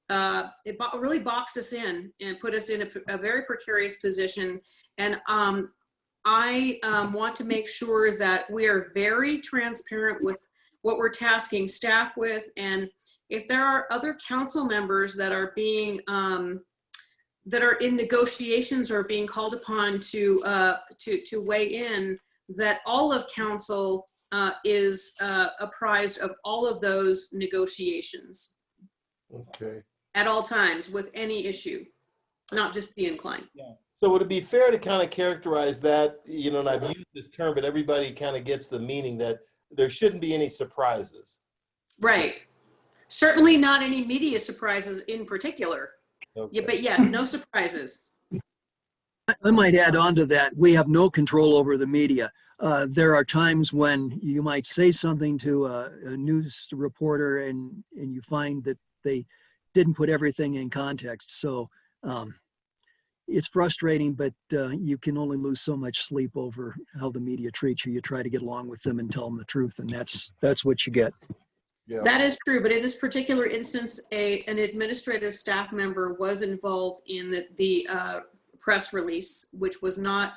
it really boxed us in and put us in a very precarious position. And I want to make sure that we are very transparent with what we're tasking staff with. And if there are other council members that are being, that are in negotiations or being called upon to weigh in, that all of council is apprised of all of those negotiations. Okay. At all times with any issue, not just the incline. Yeah. So would it be fair to kind of characterize that, you know, and I've used this term, but everybody kind of gets the meaning, that there shouldn't be any surprises? Right. Certainly not any media surprises in particular. Okay. Yeah, but yes, no surprises. I might add on to that. We have no control over the media. There are times when you might say something to a news reporter and you find that they didn't put everything in context. So it's frustrating, but you can only lose so much sleep over how the media treats you. You try to get along with them and tell them the truth, and that's what you get. Yeah. That is true, but in this particular instance, an administrative staff member was involved in the press release, which was not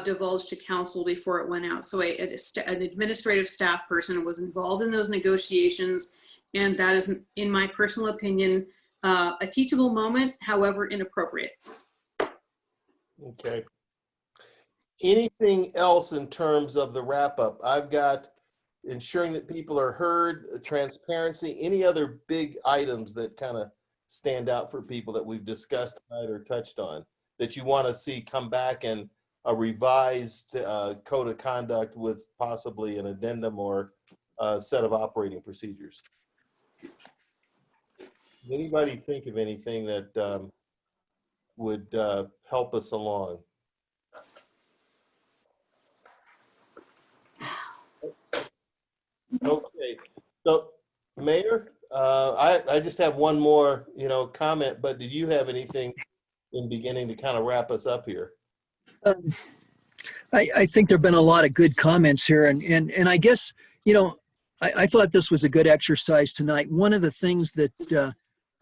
divulged to council before it went out. So an administrative staff person was involved in those negotiations, and that is, in my personal opinion, a teachable moment, however inappropriate. Okay. Anything else in terms of the wrap up? I've got ensuring that people are heard, transparency, any other big items that kind of stand out for people that we've discussed tonight or touched on that you want to see come back in a revised code of conduct with possibly an addendum or a set of operating procedures? Anybody think of anything that would help us along? Okay, so Mayor, I just have one more, comment, but did you have anything in beginning to kind of wrap us up here? I think there've been a lot of good comments here, and I guess, I thought this was a good exercise tonight. One of the things that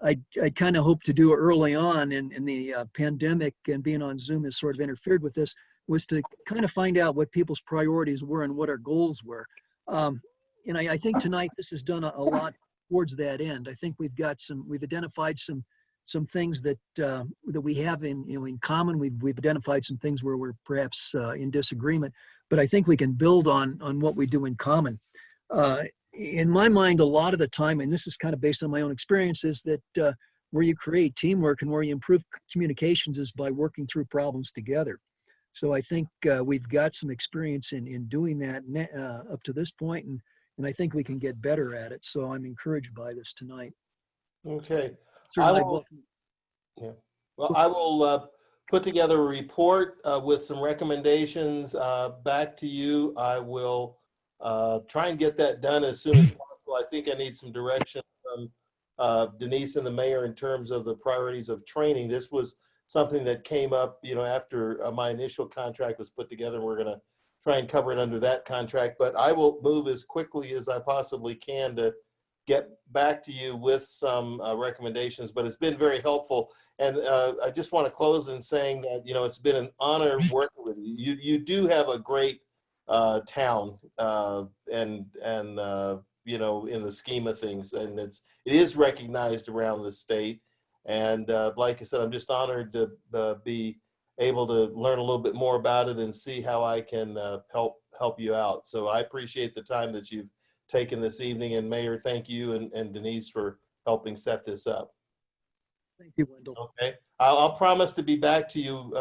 I kind of hoped to do early on in the pandemic, and being on Zoom has sort of interfered with this, was to kind of find out what people's priorities were and what our goals were. And I think tonight this has done a lot towards that end. I think we've identified some things that we have in common. We've identified some things where we're perhaps in disagreement, but I think we can build on what we do in common. In my mind, a lot of the time, and this is kind of based on my own experiences, that where you create teamwork and where you improve communications is by working through problems together. So I think we've got some experience in doing that up to this point, and I think we can get better at it. So I'm encouraged by this tonight. Okay. Certainly Well, I will put together a report with some recommendations back to you. I will try and get that done as soon as possible. I think I need some direction from Denise and the mayor in terms of the priorities of training. This was something that came up, after my initial contract was put together. We're going to try and cover it under that contract, but I will move as quickly as I possibly can to get back to you with some recommendations, but it's been very helpful. And I just want to close in saying that, it's been an honor working with you. You do have a great town and in the scheme of things, and it is recognized around the state. And like I said, I'm just honored to be able to learn a little bit more about it and see how I can help you out. So I appreciate the time that you've taken this evening, and Mayor, thank you and Denise for helping set this up. Thank you, Wendell. Okay, I'll promise to be back to you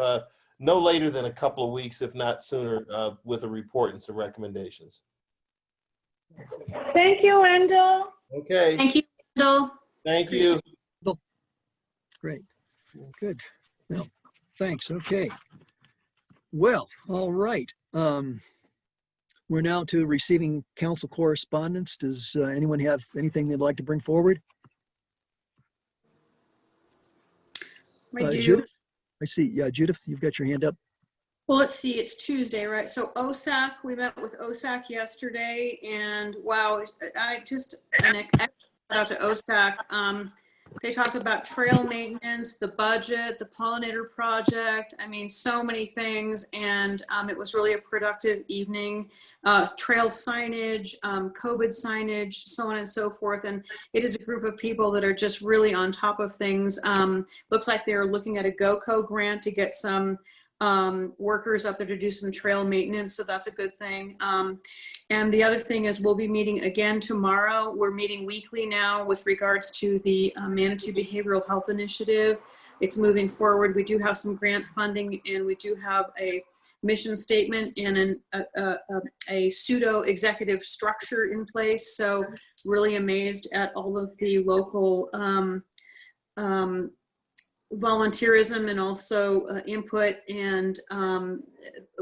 no later than a couple of weeks, if not sooner, with a report and some recommendations. Thank you, Wendell. Okay. Thank you, Wendell. Thank you. Great. Good. Well, thanks. Okay. Well, all right. We're now to receiving council correspondence. Does anyone have anything they'd like to bring forward? I do. Judith? I see. Yeah, Judith, you've got your hand up. Well, let's see, it's Tuesday, right? So OSAC, we met with OSAC yesterday, and wow, an shout out to OSAC. They talked about trail maintenance, the budget, the pollinator project. I mean, so many things, and it was really a productive evening. Trail signage, COVID signage, so on and so forth. And it is a group of people that are just really on top of things. Looks like they're looking at a GOCO grant to get some workers up there to do some trail maintenance, so that's a good thing. And the other thing is we'll be meeting again tomorrow. We're meeting weekly now with regards to the Manitou Behavioral Health Initiative. It's moving forward. We do have some grant funding, and we do have a mission statement and a pseudo executive structure in place. So really amazed at all of the local volunteerism and also input and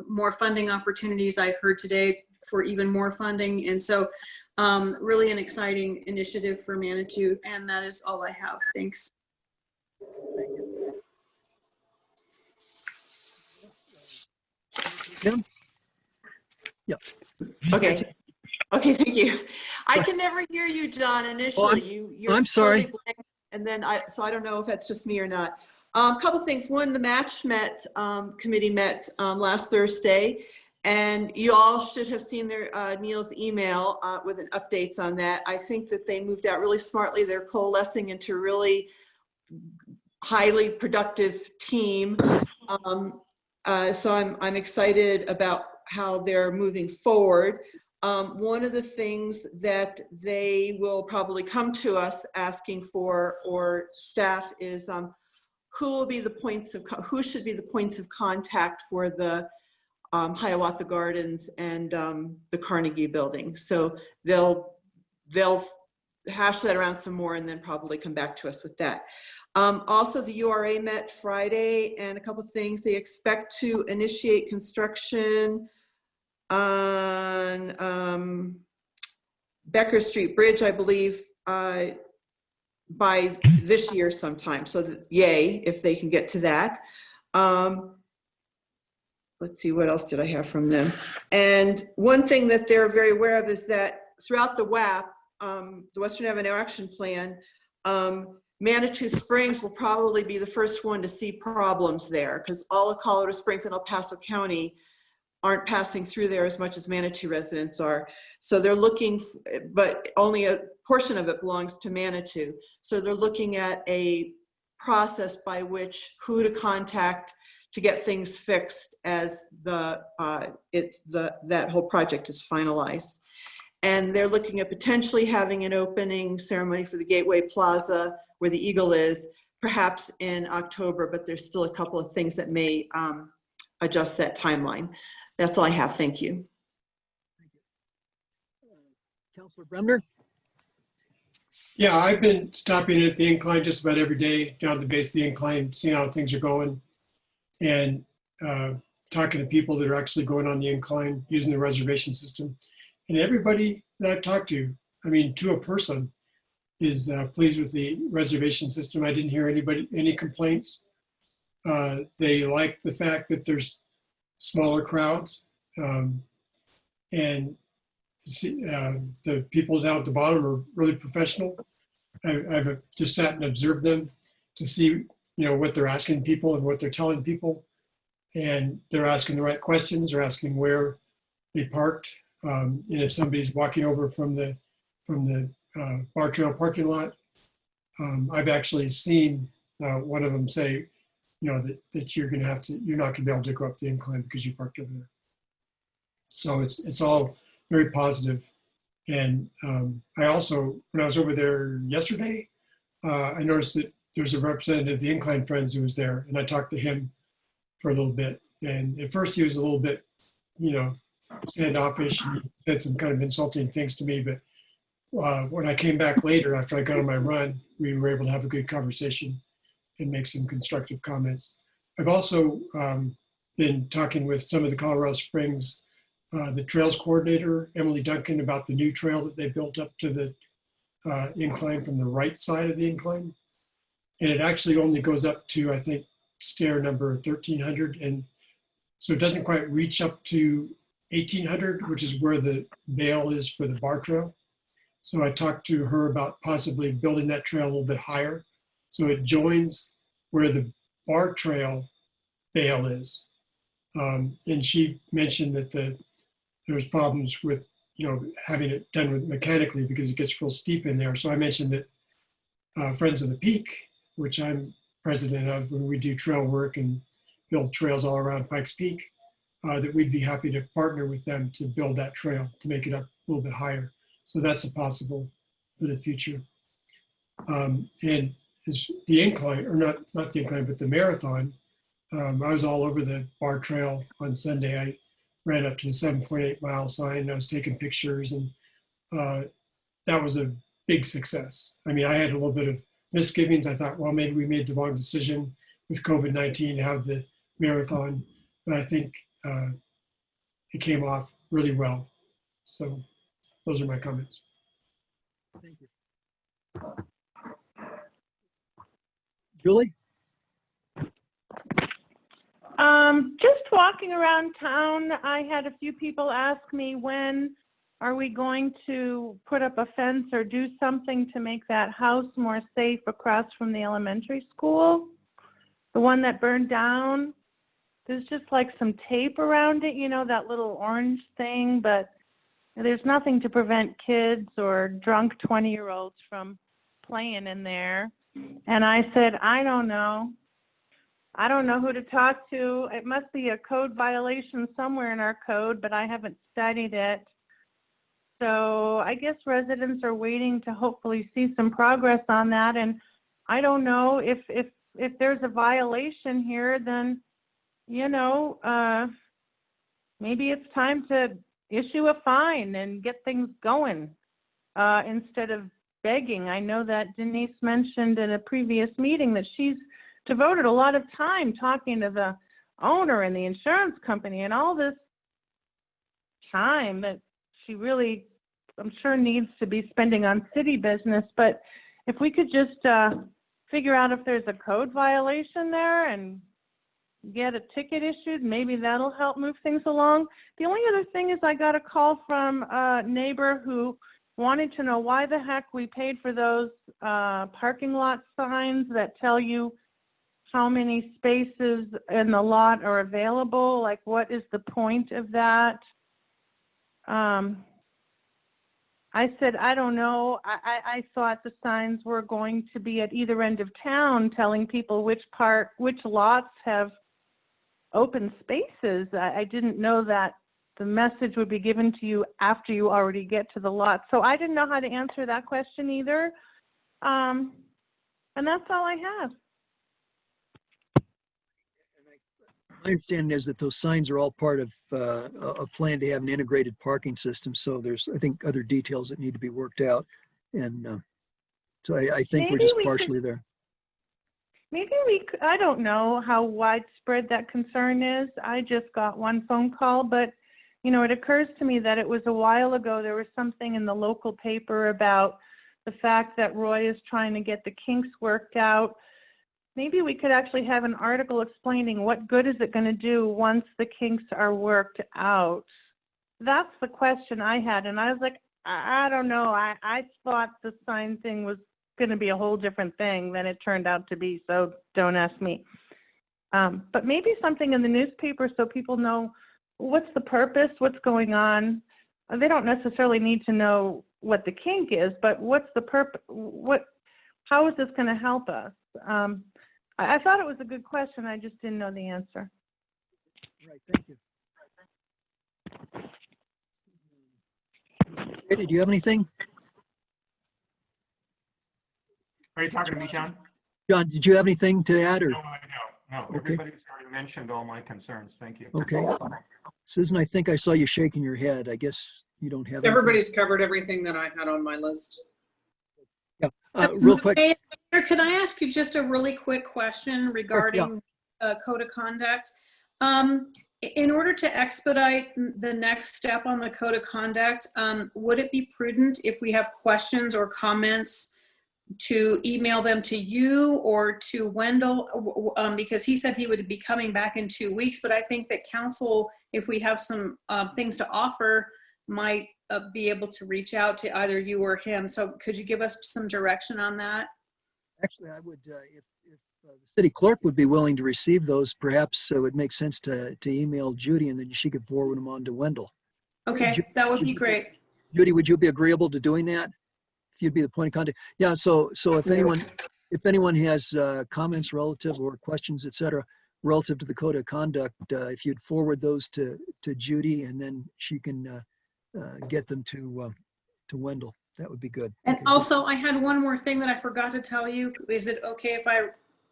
more funding opportunities I heard today for even more funding. And so really an exciting initiative for Manitou, and that is all I have. Thanks. Kim? Yep. Okay. Okay, thank you. I can never hear you, John, initially. You're I'm sorry. totally blank, and then so I don't know if that's just me or not. Couple things. One, the Match committee met last Thursday, and you all should have seen Neil's email with an updates on that. I think that they moved out really smartly. They're coalescing into a really highly productive team. So I'm excited about how they're moving forward. One of the things that they will probably come to us asking for, or staff, is who should be the points of contact for the Hiawatha Gardens and the Carnegie Building. So they'll hash that around some more and then probably come back to us with that. Also, the URA met Friday, and a couple of things. They expect to initiate construction on Becker Street Bridge, I believe, by this year sometime. So yay, if they can get to that. Let's see, what else did I have from them? And one thing that they're very aware of is that throughout the WAP, the Western Avenue Action Plan, Manitou Springs will probably be the first one to see problems there, because all of Colorado Springs and El Paso County aren't passing through there as much as Manitou residents are. So they're looking, but only a portion of it belongs to Manitou. So they're looking at a process by which who to contact to get things fixed as that whole project is finalized. And they're looking at potentially having an opening ceremony for the Gateway Plaza where the Eagle is, perhaps in October, but there's still a couple of things that may adjust that timeline. That's all I have. Thank you. Councilor Bremner? Yeah, I've been stopping at the incline just about every day, down the base of the incline, seeing how things are going, and talking to people that are actually going on the incline using the reservation system. And everybody that I've talked to, I mean, to a person, is pleased with the reservation system. I didn't hear any complaints. They like the fact that there's smaller crowds. And the people down at the bottom are really professional. I've just sat and observed them to see, what they're asking people and what they're telling people. And they're asking the right questions. They're asking where they parked. And if somebody's walking over from the Bar Trail parking lot, I've actually seen one of them say, that you're not gonna be able to go up the incline because you parked over there. So it's all very positive. And I also, when I was over there yesterday, I noticed that there's a representative of the Incline Friends who was there, and I talked to him for a little bit. And at first he was a little bit, standoffish. He said some kind of insulting things to me, but when I came back later after I got on my run, we were able to have a good conversation and make some constructive comments. I've also been talking with some of the Colorado Springs, the trails coordinator, Emily Duncan, about the new trail that they built up to the incline from the right side of the incline. And it actually only goes up to, I think, stair number 1300. And so it doesn't quite reach up to 1800, which is where the bail is for the Bar Trail. So I talked to her about possibly building that trail a little bit higher. So it joins where the Bar Trail bail is. And she mentioned that there's problems with, having it done with mechanically because it gets real steep in there. So I mentioned that Friends of the Peak, which I'm president of, when we do trail work and build trails all around Pikes Peak, that we'd be happy to partner with them to build that trail to make it up a little bit higher. So that's a possible for the future. And as the incline, or not the incline, but the marathon, I was all over the Bar Trail on Sunday. I ran up to the 7.8 mile sign and I was taking pictures, and that was a big success. I mean, I had a little bit of misgivings. I thought, well, maybe we made the wrong decision with COVID-19 to have the marathon, but I think it came off really well. So those are my comments. Thank you. Julie? Just walking around town, I had a few people ask me, when are we going to put up a fence or do something to make that house more safe across from the elementary school? The one that burned down, there's just like some tape around it, that little orange thing, but there's nothing to prevent kids or drunk 20-year-olds from playing in there. And I said, I don't know who to talk to. It must be a code violation somewhere in our code, but I haven't studied it. So I guess residents are waiting to hopefully see some progress on that. And I don't know if there's a violation here, then, maybe it's time to issue a fine and get things going instead of begging. I know that Denise mentioned in a previous meeting that she's devoted a lot of time talking to the owner and the insurance company and all this time that she really, I'm sure, needs to be spending on city business. But if we could just figure out if there's a code violation there and get a ticket issued, maybe that'll help move things along. The only other thing is I got a call from a neighbor who wanted to know why the heck we paid for those parking lot signs that tell you how many spaces in the lot are available. Like, what is the point of that? I said, I don't know. I thought the signs were going to be at either end of town telling people which lots have open spaces. I didn't know that the message would be given to you after you already get to the lot. So I didn't know how to answer that question either. And that's all I have. My understanding is that those signs are all part of a plan to have an integrated parking system. So there's, I think, other details that need to be worked out. And so I think we're just partially there. Maybe I don't know how widespread that concern is. I just got one phone call, but it occurs to me that it was a while ago, there was something in the local paper about the fact that Roy is trying to get the kinks worked out. Maybe we could actually have an article explaining what good is it going to do once the kinks are worked out. That's the question I had. And I was like, I don't know. I thought the sign thing was going to be a whole different thing than it turned out to be. So don't ask me. But maybe something in the newspaper so people know what's the purpose, what's going on. They don't necessarily need to know what the kink is, but what's the purpose? How is this going to help us? I thought it was a good question. I just didn't know the answer. Right, thank you. Eddie, do you have anything? Are you talking to me, John? John, did you have anything to add? Or? No, I don't. No, Okay. everybody's already mentioned all my concerns. Thank you. Okay. Susan, I think I saw you shaking your head. I guess you don't have anything. Everybody's covered everything that I had on my list. Yeah, real quick. Mayor, could I ask you just a really quick question regarding code of conduct? In order to expedite the next step on the code of conduct, would it be prudent if we have questions or comments to email them to you or to Wendell? Because he said he would be coming back in 2 weeks, but I think that council, if we have some things to offer, might be able to reach out to either you or him. So could you give us some direction on that? Actually, I would, if the city clerk would be willing to receive those, perhaps it would make sense to email Judy and then she could forward them on to Wendell. Okay, that would be great. Judy, would you be agreeable to doing that? If you'd be the point of contact. Yeah, so if anyone has comments relative or questions, et cetera, relative to the code of conduct, if you'd forward those to Judy and then she can get them to Wendell, that would be good. And Okay. also, I had one more thing that I forgot to tell you. Is it okay if I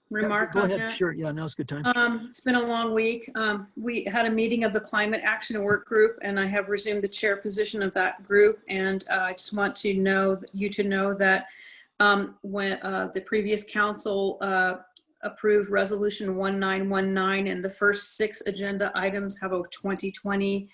remark Go on ahead. that? Sure. Yeah, now's a good time. It's been a long week. We had a meeting of the Climate Action Work Group, and I have resumed the chair position of that group. And I just want to know that when the previous council approved Resolution 1919, and the first 6 agenda items have a 2020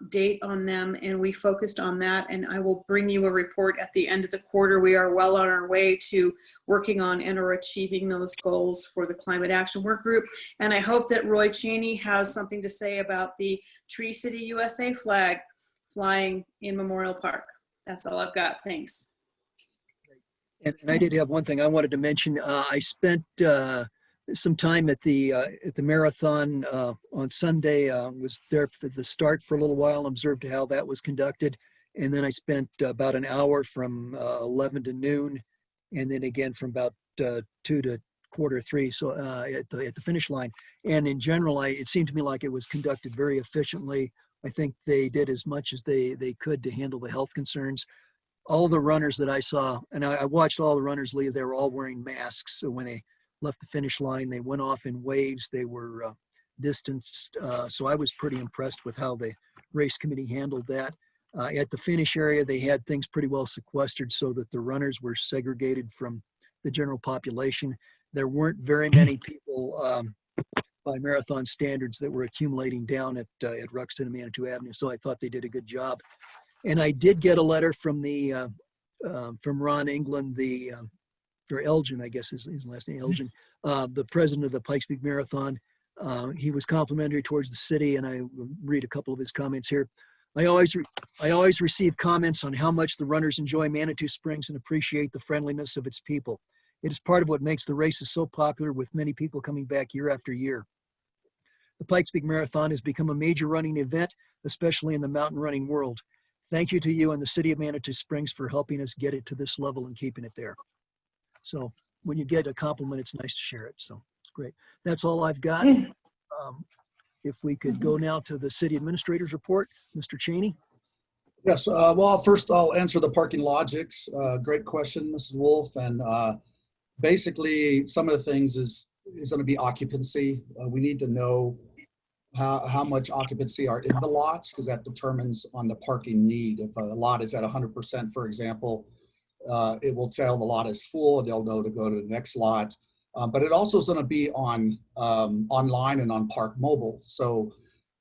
date on them, and we focused on that, and I will bring you a report at the end of the quarter. We are well on our way to working on and or achieving those goals for the Climate Action Work Group, and I hope that Roy Cheney has something to say about the Tree City USA flag flying in Memorial Park. That's all I've got. Thanks. And I did have one thing I wanted to mention. I spent some time at the marathon on Sunday. Was there for the start for a little while, observed how that was conducted, and then I spent about an hour from 11 to noon, and then again from about 2 to quarter 3. So at the finish line. And in general, it seemed to me like it was conducted very efficiently. I think they did as much as they could to handle the health concerns. All the runners that I saw, and I watched all the runners leave, they were all wearing masks. So when they left the finish line, they went off in waves. They were distanced. So I was pretty impressed with how the race committee handled that. At the finish area, they had things pretty well sequestered so that the runners were segregated from the general population. There weren't very many people by marathon standards that were accumulating down at Ruxton and Manitou Avenue. So I thought they did a good job. And I did get a letter from from Ron England, or Elgin, I guess is his last name, Elgin, the president of the Pikes Peak Marathon. He was complimentary towards the city, and I will read a couple of his comments here. I always receive comments on how much the runners enjoy Manitou Springs and appreciate the friendliness of its people. It is part of what makes the races so popular, with many people coming back year after year. The Pikes Peak Marathon has become a major running event, especially in the mountain running world. Thank you to you and the city of Manitou Springs for helping us get it to this level and keeping it there. So when you get a compliment, it's nice to share it. So it's great. That's all I've got. If we could go now to the city administrator's report, Mr. Cheney. Yes, well, first I'll answer the parking logics. Great question, Mrs. Wolf. And basically some of the things is going to be occupancy. We need to know how much occupancy are in the lots, because that determines on the parking need. If a lot is at 100%, for example, it will tell the lot is full and they'll know to go to the next lot. But it also is going to be on online and on Park Mobile. So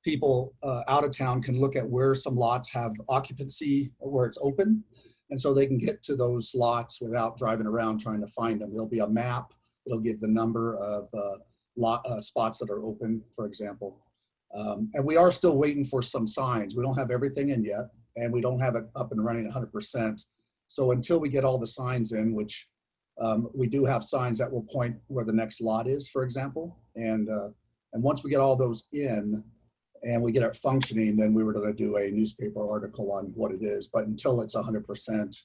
people out of town can look at where some lots have occupancy, or where it's open. And so they can get to those lots without driving around trying to find them. There'll be a map. It'll give the number of spots that are open, for example. And we are still waiting for some signs. We don't have everything in yet, and we don't have it up and running 100%. So until we get all the signs in, which we do have signs that will point where the next lot is, for example. And once we get all those in and we get it functioning, then we were going to do a newspaper article on what it is. But until it's 100%,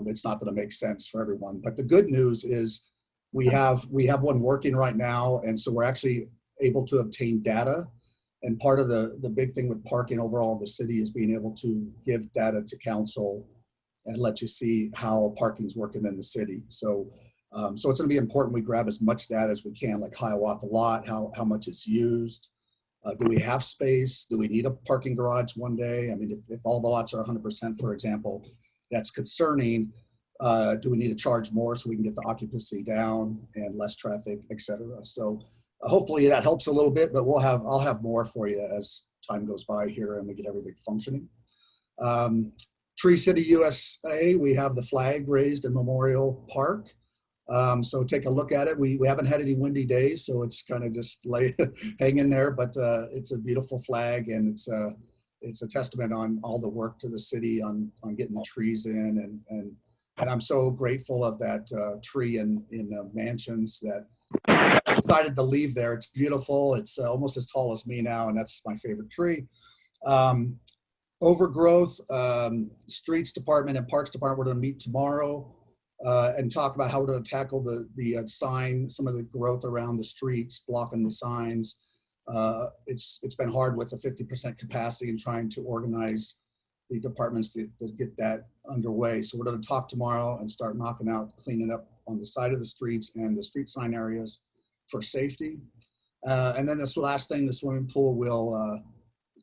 it's not going to make sense for everyone. But the good news is we have one working right now. And so we're actually able to obtain data. And part of the big thing with parking overall in the city is being able to give data to council and let you see how parking's working in the city. So so it's going to be important we grab as much data as we can, like Hiawatha lot, how much it's used. Do we have space? Do we need a parking garage one day? I mean, if all the lots are 100%, for example, that's concerning. Do we need to charge more so we can get the occupancy down and less traffic, et cetera? So hopefully that helps a little bit, but I'll have more for you as time goes by here and we get everything functioning. Tree City USA, we have the flag raised in Memorial Park. So take a look at it. We haven't had any windy days, so it's kind of just hanging there, but it's a beautiful flag, and it's a testament on all the work to the city on getting the trees in, and I'm so grateful of that tree in Mansions that decided to leave there. It's beautiful. It's almost as tall as me now, and that's my favorite tree. Overgrowth, Streets Department and Parks Department, we're going to meet tomorrow and talk about how we're going to tackle the sign, some of the growth around the streets, blocking the signs. It's been hard with the 50% capacity and trying to organize the departments to get that underway. So we're going to talk tomorrow and start knocking out, cleaning up on the side of the streets and the street sign areas for safety. And then this last thing, the swimming pool will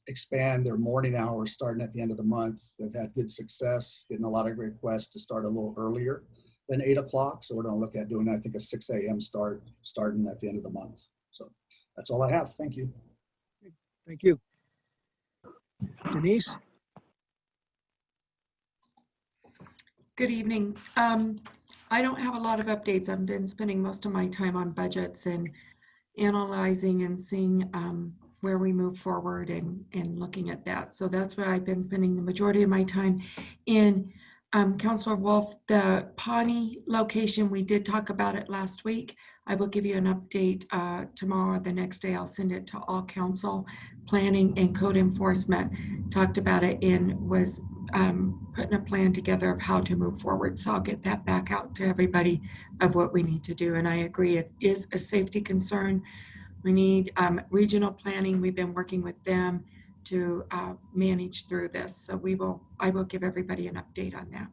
expand their morning hours starting at the end of the month. They've had good success, getting a lot of requests to start a little earlier than 8 o'clock. So we're going to look at doing, I think, a 6 a.m. starting at the end of the month. So that's all I have. Thank you. Thank you. Denise? Good evening. I don't have a lot of updates. I've been spending most of my time on budgets and analyzing and seeing where we move forward and looking at that. So that's where I've been spending the majority of my time. In Councilor Wolf, the Pawnee location, we did talk about it last week. I will give you an update tomorrow or the next day. I'll send it to all council. Planning and code enforcement talked about it and was putting a plan together of how to move forward. So I'll get that back out to everybody of what we need to do. And I agree, it is a safety concern. We need regional planning. We've been working with them to manage through this. So I will give everybody an update on that.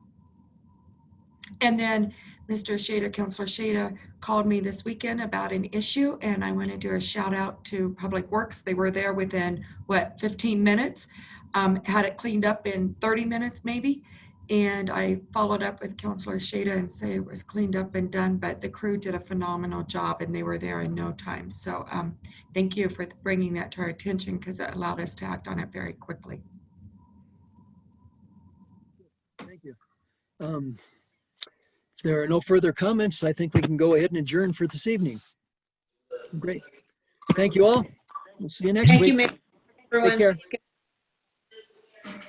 And then Mr. Shada, Councilor Shada, called me this weekend about an issue, and I want to do a shout out to Public Works. They were there within, 15 minutes, had it cleaned up in 30 minutes maybe. And I followed up with Councilor Shada and say it was cleaned up and done, but the crew did a phenomenal job and they were there in no time. So thank you for bringing that to our attention, because it allowed us to act on it very quickly. Thank you. If there are no further comments, I think we can go ahead and adjourn for this evening. Great. Thank you all. We'll see you next week. Thank you, everyone. Take care.